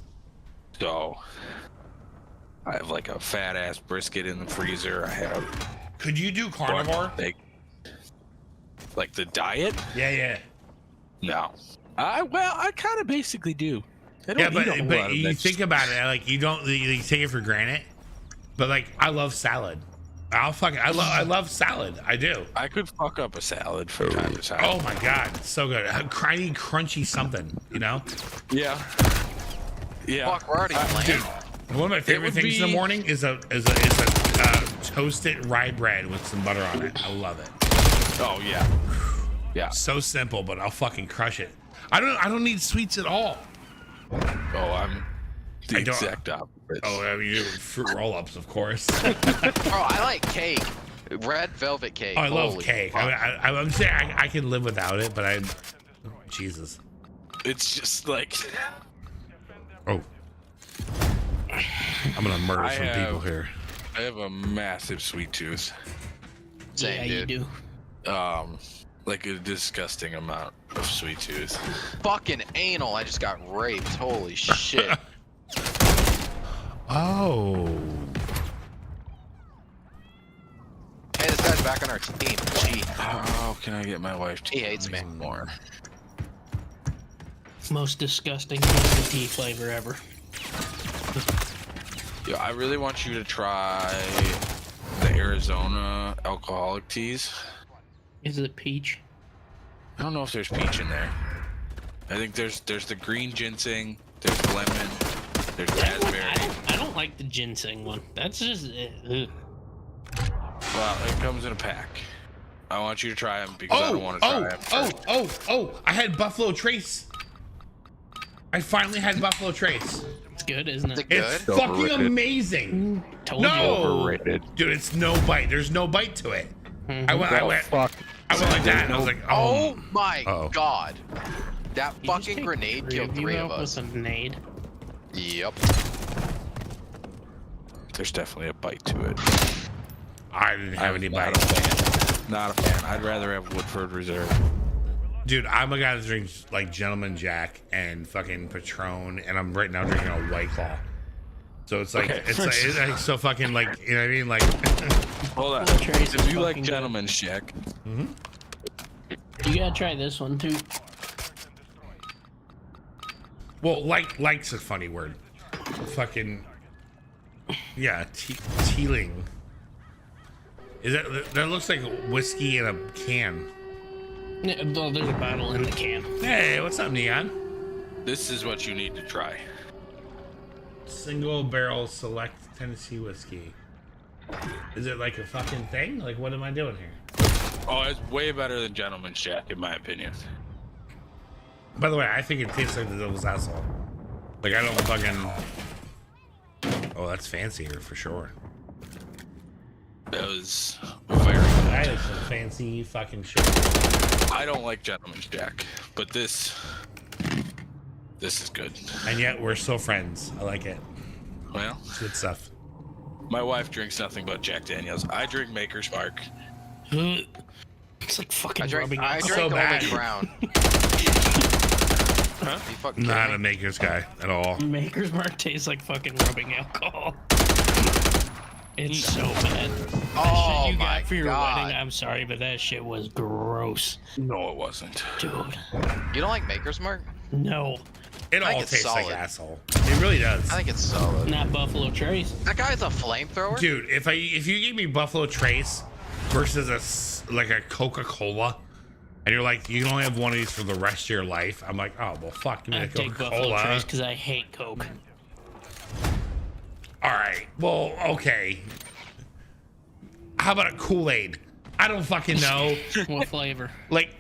S1: So I have like a fat ass brisket in the freezer. I have.
S5: Could you do carnivore?
S1: Like the diet?
S5: Yeah.
S1: No. I kind of basically do.
S5: But you think about it, like you take it for granted. But like I love salad. I love salad. I do.
S1: I could fuck up a salad from time to time.
S5: Oh my god, it's so good. I need crunchy something, you know?
S1: Yeah.
S4: Fuck, we're already playing.
S5: One of my favorite things in the morning is a toasted rye bread with some butter on it. I love it.
S1: Oh yeah. Yeah.
S5: So simple, but I'll fucking crush it. I don't need sweets at all.
S1: Oh, I'm the exact opposite.
S5: Oh, I mean, fruit roll-ups, of course.
S4: Bro, I like cake. Red velvet cake.
S5: Oh, I love cake. I'm saying I can live without it, but Jesus.
S1: It's just like.
S5: Oh. I'm gonna murder some people here.
S1: I have a massive sweet tooth.
S4: Same,
S3: you
S4: dude.
S3: do.
S1: Like a disgusting amount of sweet tooth.
S4: Fucking anal. I just got raped. Holy shit.
S5: Oh.
S4: Hey, this guy's back on our team. Gee.
S1: How can I get my wife to?
S4: He hates me
S1: more.
S3: Most disgusting tea flavor ever.
S1: Yeah, I really want you to try the Arizona alcoholic teas.
S3: Is it peach?
S1: I don't know if there's peach in there. I think there's the green ginseng, there's lemon, there's raspberry.
S3: I don't like the ginseng one. That's just.
S1: Well, it comes in a pack. I want you to try them because I don't want to try them.
S5: Oh! I had Buffalo Trace. I finally had Buffalo Trace.
S3: It's good, isn't it?
S5: It's fucking amazing.
S3: Told you.
S1: Overrated.
S5: Dude, it's no bite. There's no bite to it. I went like that, and I was like,
S4: oh my god. That fucking grenade killed 3 of us.
S3: With a grenade.
S4: Yep.
S1: There's definitely a bite to it.
S5: I didn't have any bite.
S1: Not a fan. I'd rather have Woodford Reserve.
S5: Dude, I'm a guy that drinks like Gentleman Jack and fucking Patron, and I'm right now drinking a White Claw. So it's like
S1: Okay.
S5: it's like so fucking like, you know what I mean? Like
S1: Hold on.
S3: Trace
S1: If
S3: is
S1: you like
S3: fucking good.
S1: gentleman's check,
S3: You gotta try this one too.
S5: well, like's a funny word. Fucking yeah, tealing. Is that looks like whiskey in a can.
S3: Yeah, well, there's a bottle in the can.
S5: Hey, what's up, Neon?
S1: this is what you need to try.
S5: Single barrel select Tennessee whiskey. Is it like a fucking thing? Like, what am I doing here?
S1: Oh, it's way better than gentleman's check, in my opinion.
S5: By the way, I think it tastes like the devil's asshole. Like, I don't fucking... Oh, that's fancier for sure.
S1: That was very
S5: That is some fancy fucking shit.
S1: I don't like gentleman's jack, but this is good.
S5: And yet we're still friends. I like it.
S1: Well,
S5: it's good stuff.
S1: My wife drinks nothing but Jack Daniels. I drink Maker's Mark.
S3: It's like fucking rubbing
S4: I
S3: alcohol.
S4: drink
S5: So bad.
S4: Golden Crown.
S1: Huh?
S4: You fucking kidding
S5: Not
S4: me?
S5: a Maker's guy at all.
S3: Maker's Mark tastes like fucking rubbing alcohol. It's so bad.
S4: Oh
S3: That shit you
S4: my
S3: got for your
S4: God.
S3: wedding, I'm sorry, but that shit was gross.
S1: No, it wasn't.
S3: Dude,
S4: You don't like Maker's Mark?
S3: no.
S5: It
S4: I think
S5: all
S4: it's
S5: tastes like
S4: solid.
S5: asshole. It really does.
S4: I think it's solid.
S3: Not Buffalo Trace.
S4: That guy's a flamethrower?
S5: Dude, if you gave me Buffalo Trace versus a Coca-Cola, and you're like, you can only have one of these for the rest of your life, I'm like, oh well, fuck, give me
S3: I'd
S5: the
S3: take Buffalo
S5: Coca-Cola.
S3: Trace because I hate Coke.
S5: All right, well, okay. How about a Kool-Aid? I don't fucking know.
S3: What flavor?
S5: Like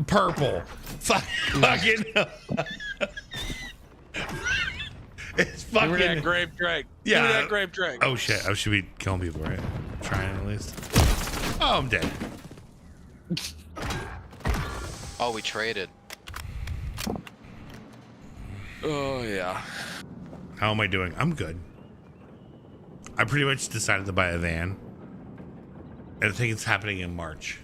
S5: purple. Fucking. It's fucking.
S1: Give me that grape drink.
S5: Yeah.
S1: Give me that grape drink.
S5: Oh shit! I should be killing people, right? Trying at least. Oh, I'm dead.
S4: Oh, we traded.
S1: Oh yeah.
S5: How am I doing? I'm good. I pretty much decided to buy a van. And I think it's happening in March.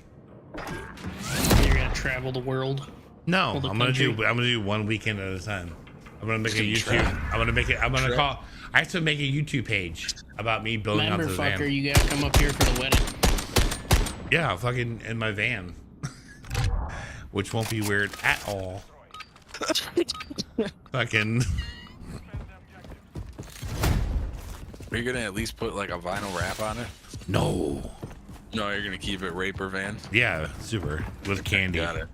S3: You're gonna travel the world.
S5: No,
S3: Well, the
S5: I'm gonna
S3: country.
S5: do one weekend at a time. I'm gonna make a
S1: Just
S5: YouTube.
S1: try.
S5: I'm gonna make it. I'm gonna
S1: Try.
S5: call. I have to make a YouTube page about me building out
S3: Remember,
S5: the
S3: fucker,
S5: van.
S3: you gotta come up here for the wedding.
S5: Yeah, fucking in my van, which won't be weird at all. Fucking.
S1: Are you gonna at least put like a vinyl wrap on it?
S5: No.
S1: No, you're gonna keep it Raper van.
S5: Yeah, super with candy.
S1: Got it.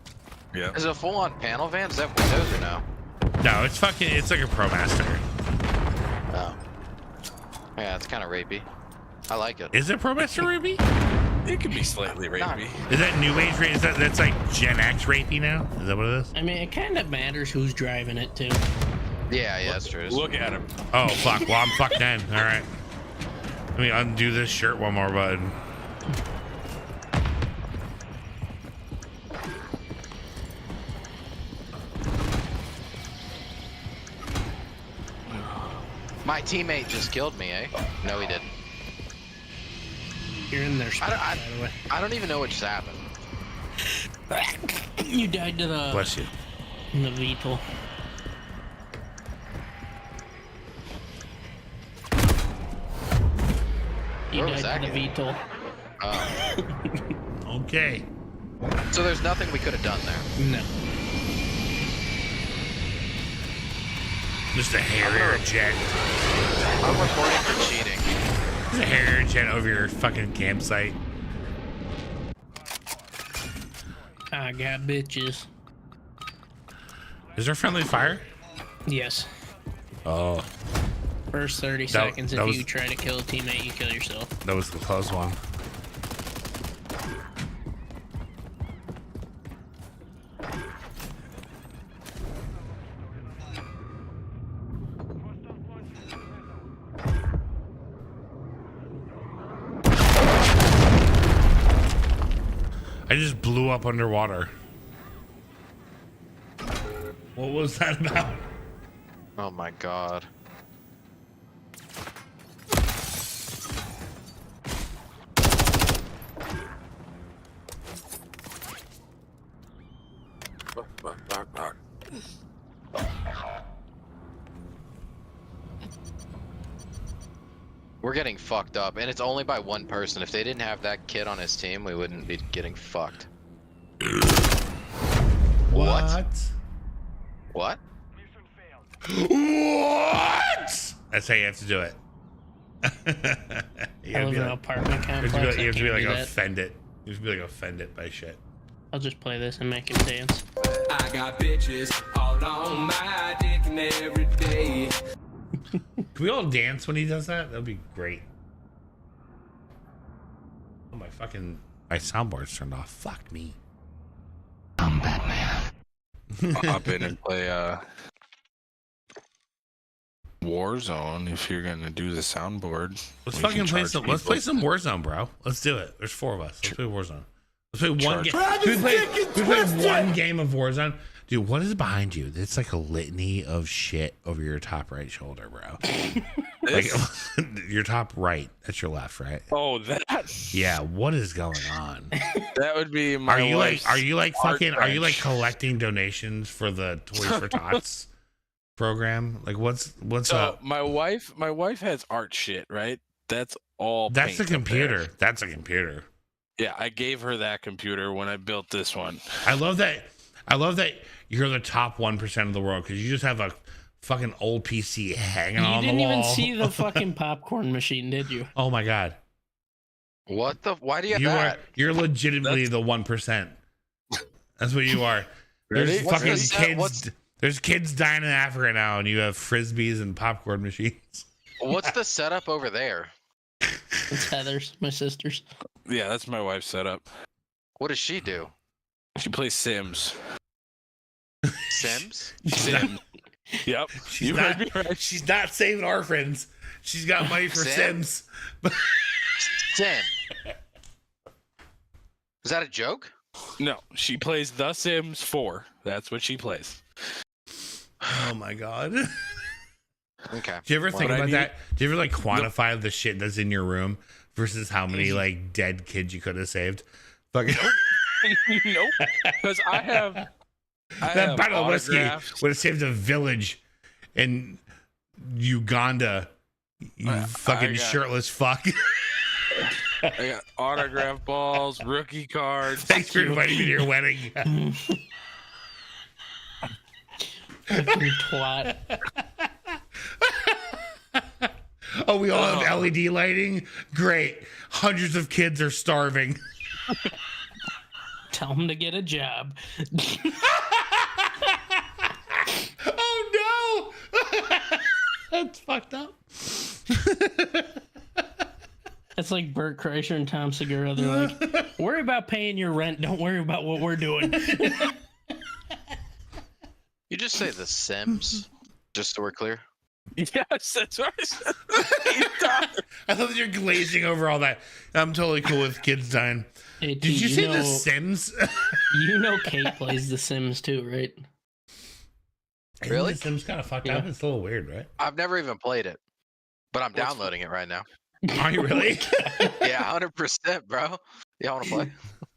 S1: Yeah.
S4: Is it a full-on panel van? Is that windows or no?
S5: No, it's fucking. It's like a ProMaster.
S4: Oh. Yeah, it's kind of rapey. I like it.
S5: Is it ProMaster rapey?
S1: It could be slightly rapey.
S5: Is that new age rape? Is that's like Gen X rapey now? Is that what it is?
S3: I mean, it kind of matters who's driving it too.
S4: Yeah, that's true.
S1: Look at him.
S5: Oh fuck. Well, I'm fucked then. All right. Let me undo this shirt one more button.
S4: My teammate just killed me, eh? No, he didn't.
S3: You're in there, by the way.
S4: I don't even know what just happened.
S3: You died to the.
S5: Bless you.
S3: The VTOL. You
S4: Where was
S3: died to
S4: that
S3: the
S4: guy?
S3: VTOL.
S5: Okay.
S4: So there's nothing we could have done there.
S3: No.
S5: Just a Harrier jet.
S4: I'm reporting for cheating.
S5: Just a Harrier jet over your fucking campsite.
S3: I got bitches.
S5: Is there friendly fire?
S3: Yes.
S5: Oh,
S3: First 30
S5: That-
S3: seconds,
S5: that
S3: if
S5: was-
S3: you try to kill a teammate, you kill yourself.
S5: that was the close one. I just blew up underwater. What was that about?
S4: Oh my god. We're getting fucked up, and it's only by one person. If they didn't have that kid on his team, we wouldn't be getting fucked.
S5: What?
S4: What?
S5: What? That's how you have to do it.
S3: I live in an apartment complex.
S5: You have to be like
S3: that.
S5: offended. You have to be like offended by shit.
S3: I'll just play this and make him dance.
S9: I got bitches all on my dick and every day.
S5: Can we all dance when he does that? That'd be great. Oh, my soundboard's turned off. Fuck me.
S1: I'm Batman. I'll hop in and play Warzone if you're gonna do the soundboard.
S5: Let's fucking play some. Let's play some Warzone, bro. Let's do it. There's 4 of us. Let's play Warzone. Let's play one game. We play one game of Warzone. Dude, what is behind you? It's like a litany of shit over your top right shoulder, bro. Like your top right. That's your left, right?
S1: Oh, that.
S5: Yeah. What is going on?
S1: That would be my.
S5: Are you like collecting donations for the Toys for Tots program? Like what's up?
S1: My wife has art shit, right? That's all.
S5: That's a computer. That's a computer.
S1: Yeah, I gave her that computer when I built this one.
S5: I love that you're the top 1% of the world because you just have a fucking old PC hanging on the wall.
S3: You didn't even see the fucking popcorn machine, did you?
S5: Oh my god.
S4: What the? Why do you have that?
S5: You're legitimately the 1%. That's what you are. There's fucking kids. There's kids dying in Africa now, and you have frisbees and popcorn machines.
S4: What's the setup over there?
S3: It's Heather's, my sister's.
S1: Yeah, that's my wife's setup.
S4: What does she do?
S1: She plays Sims.
S4: Sims?
S1: Sims. Yep.
S5: She's not saving orphans. She's got money for Sims.
S4: Sim. Is that a joke?
S1: No, she plays The Sims 4. That's what she plays.
S5: Oh my god.
S4: Okay.
S5: Do you ever think about that? Do you ever like quantify the shit that's in your room versus how many like dead kids you could have saved? Fucking
S1: Nope. Because I have
S5: that bottle of whiskey
S1: autographs.
S5: would have saved a village in Uganda. You fucking shirtless fuck.
S1: I got autograph balls, rookie cards.
S5: Thanks for inviting me to your wedding.
S3: Fucking twat.
S5: Oh, we all have LED lighting? Great. Hundreds of kids are starving.
S3: Tell them to get a job.
S5: Oh no! That's fucked up.
S3: It's like Bert Kreischer and Tom Segura. They're like, worry about paying your rent. Don't worry about what we're doing.
S4: You just say The Sims, just so we're clear.
S1: Yes, that's what I said.
S5: I thought you're glazing over all that. I'm totally cool with kids dying.
S3: Hey,
S5: Did you say The Sims?
S3: You know Kate plays The Sims too, right?
S4: Really?
S5: The Sims kind of fucked up. It's a little weird, right?
S4: I've never even played it, but I'm downloading it right now.
S5: Are you really?
S4: Yeah, 100%, bro. You want to play?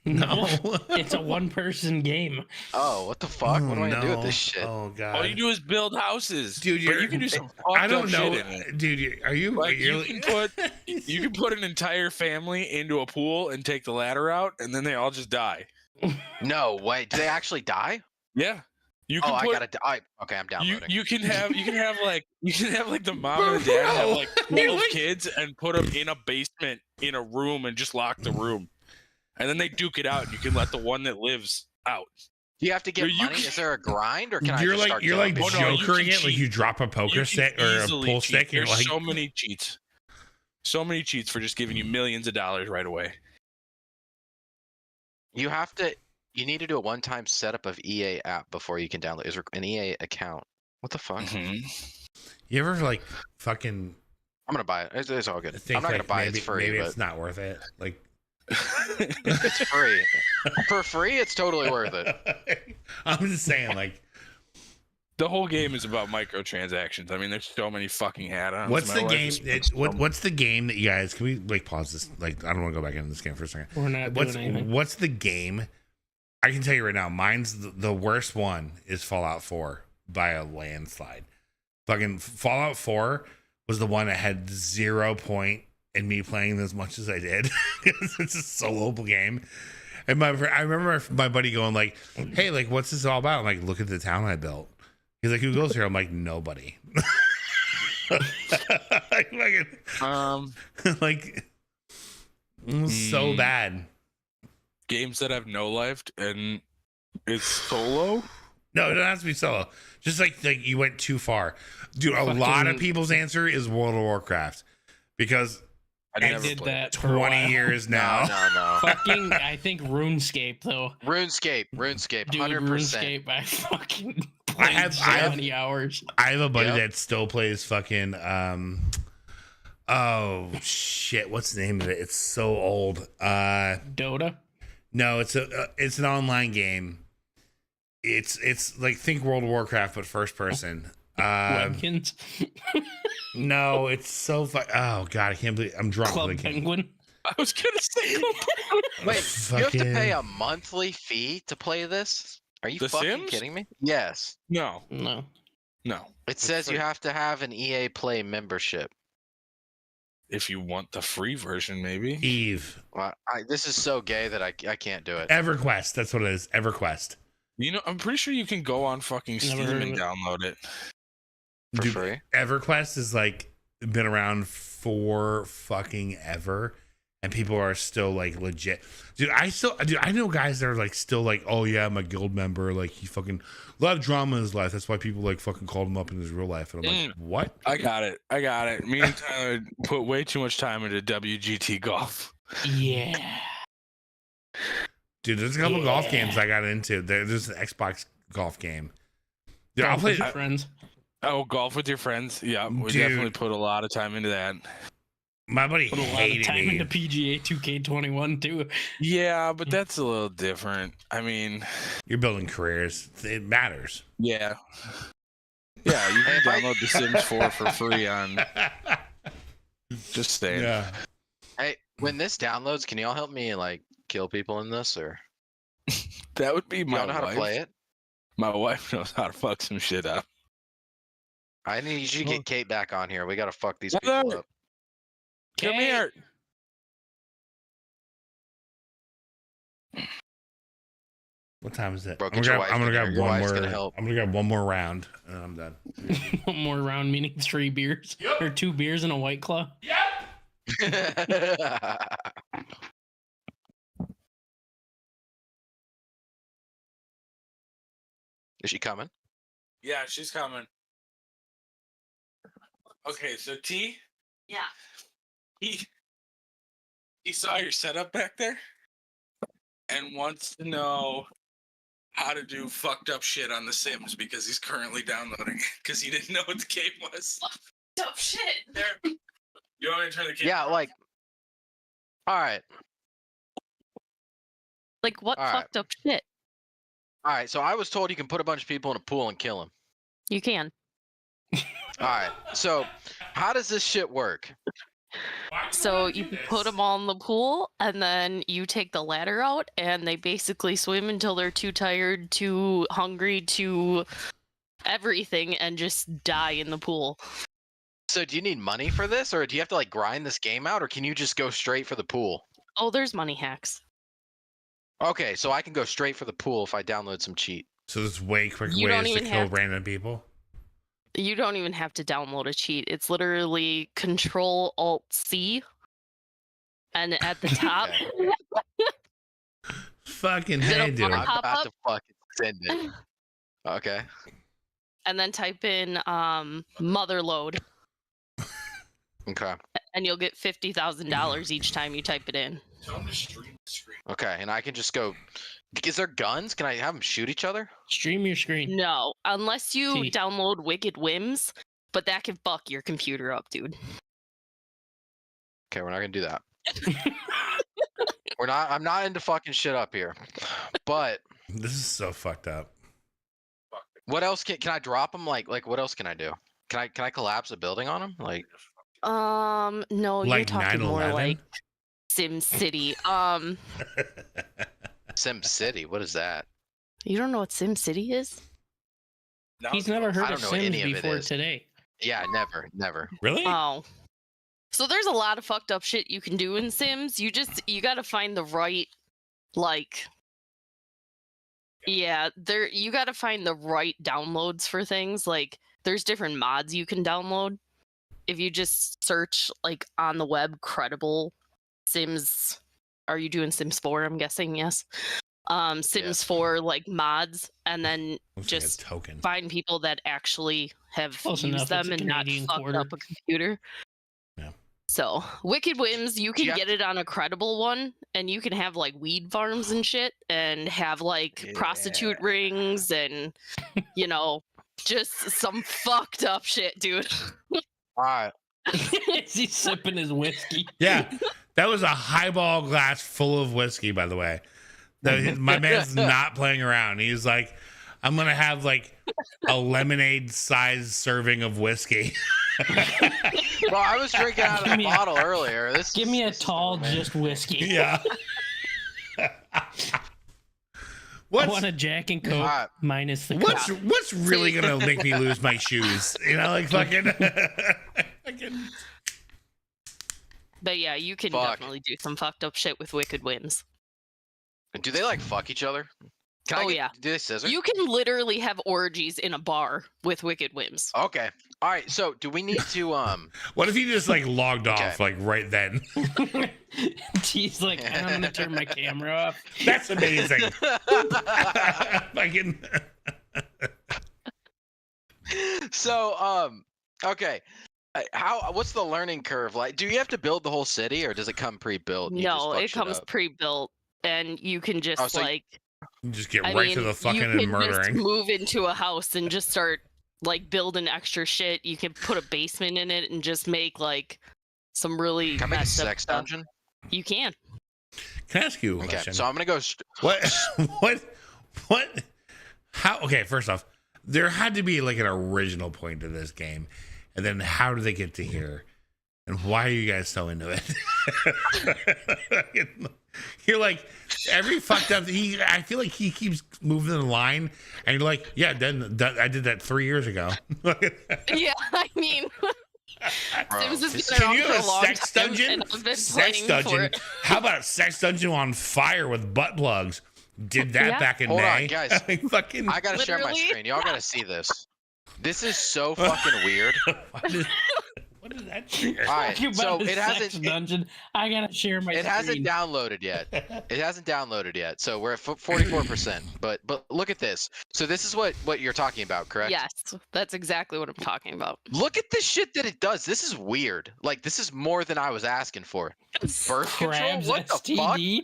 S3: No, it's a one-person game.
S4: Oh, what the fuck? What am I gonna do with this shit?
S5: Oh god!
S1: All you do is build houses,
S5: dude.
S1: You can do some.
S5: I don't know,
S1: shit in it.
S5: dude. Are you?
S1: Like you can put an entire family into a pool and take the ladder out, and then they all just die.
S4: No way. Do they actually die?
S1: Yeah. You can
S4: I gotta die. Okay, I'm downloading.
S1: You can have like the mom and the dad have like 12 kids and put them in a basement in a room and just lock the room, and then they duke it out. And you can let the one that lives out.
S4: Do you have to get money? Is there a grind, or can I
S5: You're
S4: just
S5: like
S4: start
S5: you're
S4: doing
S5: like
S4: it?
S5: jokering it, like you drop a poker stick or a pool stick. And you're
S1: There's
S5: like,
S1: so many cheats, for just giving you millions of dollars right away.
S4: You need to do a one-time setup of EA app before you can download. Is there an EA account? What the fuck?
S1: Mm-hmm.
S5: You ever like fucking?
S4: I'm gonna buy it. It's all good. I'm not gonna buy it. It's free.
S5: Maybe
S4: but
S5: it's not worth it. Like
S4: it's free. For free, it's totally worth it.
S5: I'm just saying, like
S1: the whole game is about microtransactions. I mean, there's so many fucking add-ons.
S5: What's the game? What's the game that you guys? Can we like pause this? Like, I don't want to go back into this game for a second.
S3: We're not doing anything.
S5: What's the game? I can tell you right now, mine's the worst one is Fallout 4 by a landslide. Fucking Fallout 4 was the one that had 0 point in me playing as much as I did. It's a solo game. And I remember my buddy going like, "Hey, like, what's this all about?" I'm like, "Look at the town I built." He's like, "Who goes here?" I'm like, "Nobody." Like, it was so bad.
S1: Games that have no life and it's solo.
S5: No, it doesn't have to be solo. Just like you went too far, dude. A lot of people's answer is World of Warcraft because
S3: I did that for
S5: 20 years now.
S4: No.
S3: Fucking, I think RuneScape though.
S4: RuneScape,
S3: Dude,
S4: 100%.
S3: RuneScape, I fucking
S5: I
S3: played
S5: have
S3: so many hours.
S5: I have a buddy that still plays fucking oh shit, what's the name of it? It's so old.
S3: Dota?
S5: No, it's an online game. It's like think World of Warcraft but first person.
S3: Webkins?
S5: No, it's so oh god, I can't believe I'm drunk.
S3: Club Penguin?
S1: I was gonna say Club Penguin.
S4: Wait, you have to pay a monthly fee to play this? Are you
S1: The
S4: fucking
S1: Sims?
S4: kidding me? Yes.
S1: No.
S3: No.
S4: It says you have to have an EA Play membership.
S1: If you want the free version, maybe.
S5: Eve.
S4: Well, this is so gay that I can't do it.
S5: EverQuest, that's what it is. EverQuest.
S1: You know, I'm pretty sure you can go on fucking Steam and download it
S4: for free.
S5: EverQuest is like been around for fucking ever, and people are still like legit. Dude, I know guys that are like still like, oh yeah, I'm a guild member. Like he fucking a lot of drama in his life. That's why people like fucking called him up in his real life. And I'm like, what?
S1: I got it. Me and Tyler put way too much time into WGT golf.
S3: Yeah.
S5: Dude, there's a couple golf games I got into. There's an Xbox golf game. Dude, I'll
S3: Golf
S5: play
S3: with your friends.
S1: Oh, golf with your friends? Yeah, we
S5: Dude.
S1: definitely put a lot of time into that.
S5: My buddy
S3: Put a lot of
S5: hated
S3: time
S5: me.
S3: into PGA 2K21 too.
S1: Yeah, but that's a little different. I mean,
S5: You're building careers. It matters.
S1: yeah. Yeah, you can download The Sims 4 for free on. Just saying.
S5: Yeah.
S4: Hey, when this downloads, can y'all help me like kill people in this or?
S1: That would be my
S4: Y'all know how to
S1: wife.
S4: play it?
S1: My wife knows how to fuck some shit up.
S4: I need you to get Kate back on here. We gotta fuck these
S1: Mother!
S4: people up.
S1: Come here.
S5: What time is it?
S4: Bro,
S5: I'm
S4: get your
S5: gonna
S4: wife
S5: grab
S4: in here. Your
S5: one
S4: wife's
S5: more.
S4: gonna help.
S5: I'm gonna grab one more round, and then I'm done.
S3: One more round, meaning 3 beers or 2 beers and a White Claw.
S4: Is she coming?
S1: Yeah, she's coming. Okay, so T.
S7: Yeah.
S1: He saw your setup back there and wants to know how to do fucked up shit on The Sims because he's currently downloading it because he didn't know what the game was.
S7: Fucked up shit.
S1: There. You want me to turn the camera?
S4: Yeah, like. All right.
S7: Like what
S4: All right.
S7: fucked up shit?
S4: All right. So I was told you can put a bunch of people in a pool and kill them.
S7: You can.
S4: All right. So how does this shit work?
S7: So you put them all in the pool, and then you take the ladder out, and they basically swim until they're too tired, too hungry, too everything, and just die in the pool.
S4: So do you need money for this, or do you have to like grind this game out, or can you just go straight for the pool?
S7: Oh, there's money hacks.
S4: Okay, so I can go straight for the pool if I download some cheat.
S5: So there's way quicker
S7: You don't
S5: ways to
S7: even
S5: kill
S7: have to-
S5: random people.
S7: You don't even have to download a cheat. It's literally Control-Alt-C. And at the top,
S5: Fucking
S7: It'll
S5: hey, dude.
S7: pop
S4: I'm about
S7: up.
S4: to fucking send it. Okay.
S7: and then type in Motherload,
S4: Okay.
S7: and you'll get $50,000 each time you type it in.
S1: Tell him to stream the screen.
S4: Okay, and I can just go. Is there guns? Can I have them shoot each other?
S3: Stream your screen.
S7: No, unless you
S3: T.
S7: download Wicked Whims, but that can fuck your computer up, dude.
S4: Okay, we're not gonna do that. We're not. I'm not into fucking shit up here. But
S5: This is so fucked up.
S4: what else can I drop them? Like what else can I do? Can I collapse a building on them? Like
S7: No, you're
S5: Like
S7: talking more
S5: 9/11?
S7: like Sim City.
S4: Sim City? What is that?
S7: You don't know what Sim City is?
S3: He's never heard
S4: I
S3: of
S4: don't know
S3: Sims
S4: any of it
S3: before
S4: is.
S3: today.
S4: Yeah, never.
S5: Really?
S7: Oh. So there's a lot of fucked up shit you can do in Sims. You gotta find the right, like, yeah, you gotta find the right downloads for things. Like, there's different mods you can download. If you just search, like, on the web, credible Sims, are you doing Sims 4? I'm guessing, yes. Sims 4, like, mods, and then just find people that actually have
S3: Close
S7: used
S3: enough, it's
S7: them
S3: a
S7: and not
S3: Canadian
S7: fucked
S3: quarter.
S7: up a computer.
S5: Yeah.
S7: So, Wicked Whims, you can get it on a credible one, and you can have, like, weed farms and shit, and have, like, prostitute rings, and, you know, just some fucked up shit, dude.
S4: All right.
S3: Is he sipping his whiskey?
S5: Yeah, that was a highball glass full of whiskey, by the way. My man's not playing around. He's like, I'm gonna have like a lemonade-sized serving of whiskey.
S4: Well, I was drinking out of the bottle earlier.
S3: Give me a tall, just whiskey.
S5: Yeah.
S3: I want a Jack and Coke minus the Coke.
S5: What's really gonna make me lose my shoes? You know, like fucking.
S7: But yeah, you can definitely do some fucked up shit with Wicked Whims.
S4: Do they like fuck each other?
S7: Yeah.
S4: Do they scissor?
S7: You can literally have orgies in a bar with Wicked Whims.
S4: Okay. All right. So do we need to
S5: What if he just like logged off like right then?
S3: He's like, I'm gonna turn my camera off.
S5: That's amazing. Fucking.
S4: So okay. What's the learning curve like? Do you have to build the whole city, or does it come pre-built?
S7: No, it comes pre-built, and you can just
S5: You just get right to the fucking and
S7: you can
S5: murdering.
S7: just move into a house and just start like building extra shit. You can put a basement in it and just make like some really
S4: Can I make a
S7: messed up
S4: sex
S7: stuff.
S4: dungeon?
S7: You can.
S5: Can I ask you a
S4: Okay,
S5: question?
S4: so I'm gonna go.
S5: What? How? Okay, first off, there had to be like an original point to this game, and then how do they get to here, and why are you guys so into it? You're like every fucked up. I feel like he keeps moving the line, and you're like, yeah, then I did that 3 years ago.
S7: Yeah, I mean. Sims has been
S5: Can
S7: around
S5: you
S7: for
S5: have
S7: a
S5: a
S7: long
S5: sex
S7: time,
S5: dungeon?
S7: and I've been
S5: Sex
S7: playing for
S5: dungeon.
S7: it.
S5: How about a sex dungeon on fire with butt plugs? Did that back in
S4: Hold
S5: May.
S4: on, guys.
S5: Fucking.
S4: I gotta share my screen. Y'all gotta see this. This is so fucking weird.
S5: What is that shit?
S4: All right,
S3: Talking
S4: so
S3: about a
S4: it
S3: sex
S4: hasn't.
S3: dungeon. I gotta share my
S4: It hasn't
S3: screen.
S4: downloaded yet. It hasn't downloaded yet. So we're at 44%. But look at this. So this is what you're talking about, correct?
S7: Yes, that's exactly what I'm talking about.
S4: Look at the shit that it does. This is weird. Like this is more than I was asking for. Birth
S3: Crabs
S4: control? What
S3: STD?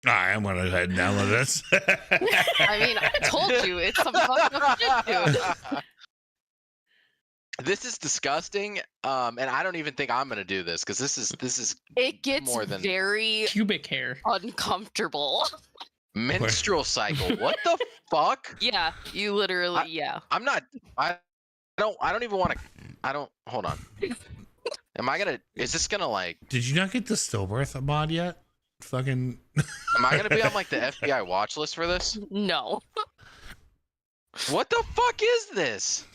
S5: I'm gonna go ahead and download this.
S7: I mean, I told you it's some fucked up shit, dude.
S4: This is disgusting. And I don't even think I'm gonna do this because this is
S7: It gets
S4: more than
S7: very
S3: pubic hair
S7: uncomfortable.
S4: menstrual cycle. What the fuck?
S7: Yeah, you literally. Yeah.
S4: I'm not. I don't even want to. I don't. Hold on. Am I gonna? Is this gonna like?
S5: Did you not get the stillbirth mod yet? Fucking.
S4: Am I gonna be on like the FBI watch list for this?
S7: No.
S4: What the fuck is this?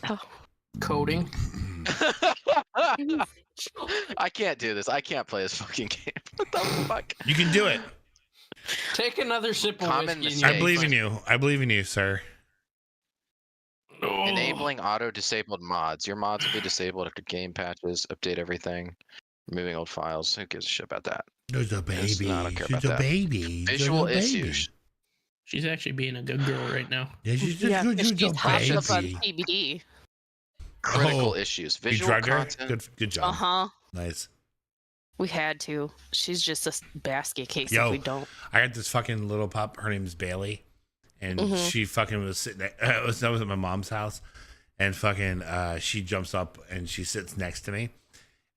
S3: coding.
S4: I can't do this. I can't play this fucking game. What the fuck?
S5: You can do it.
S3: Take another sip of
S4: Common
S3: whiskey.
S4: mistake.
S5: I believe in you. I believe in you, sir.
S4: Enabling auto-disabled mods. Your mods will be disabled after game patches. Update everything. Removing old files. Who gives a shit about that?
S5: There's a baby.
S4: No, I don't care
S5: She's
S4: about
S5: a
S4: that.
S5: baby.
S4: Visual
S5: She's a baby.
S4: issues.
S3: She's actually being a good girl right now.
S5: Yeah, she's a
S7: Yeah,
S5: good
S7: she's hopped up on
S5: baby.
S7: TBD.
S4: Critical
S5: Oh,
S4: issues.
S5: You
S4: Visual
S5: drugged her?
S4: content.
S5: Good job.
S7: Uh huh.
S5: Nice.
S7: We had to. She's just a basket case
S5: Yo,
S7: if we don't.
S5: I got this fucking little pup. Her name's Bailey, and
S7: Mhm.
S5: she fucking was sitting. I was at my mom's house, and fucking she jumps up and she sits next to me,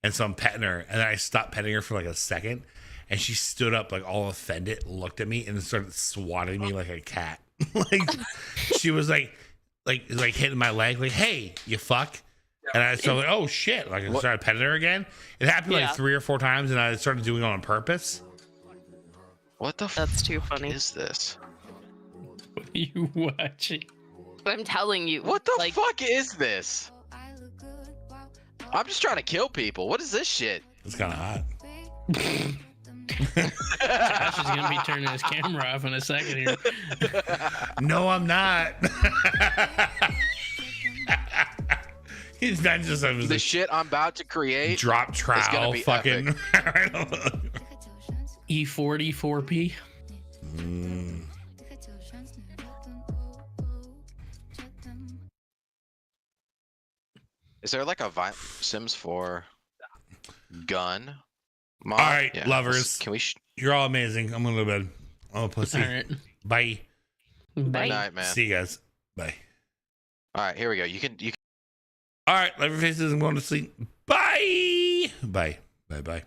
S5: and so I'm petting her, and then I stopped petting her for like a second, and she stood up like all offended, looked at me, and started swatting me like a cat. Like she was like hitting my leg, like, "Hey, you fuck." And I started like, oh shit! Like I started petting her again. It happened like 3 or 4 times, and I started doing it on purpose.
S4: What the
S7: That's too funny.
S4: is this?
S3: What are you watching?
S7: I'm telling you.
S4: What the fuck is this? I'm just trying to kill people. What is this shit?
S5: It's kind of hot.
S3: Josh is gonna be turning his camera off in a second here.
S5: No, I'm not. He's not just
S4: the shit I'm about to create.
S5: Drop trowel, fucking.
S3: E40 4P.
S4: Is there like a Sims 4 gun mod?
S5: All right,
S4: Yeah,
S5: lovers.
S4: Can we?
S5: You're all amazing. I'm gonna go to bed. I'm a pussy.
S3: All right.
S5: Bye.
S3: Bye.
S4: Good night, man.
S5: See you guys. Bye.
S4: All right, here we go. You can.
S5: All right, love your faces. I'm going to sleep. Bye. Bye. Bye. Bye.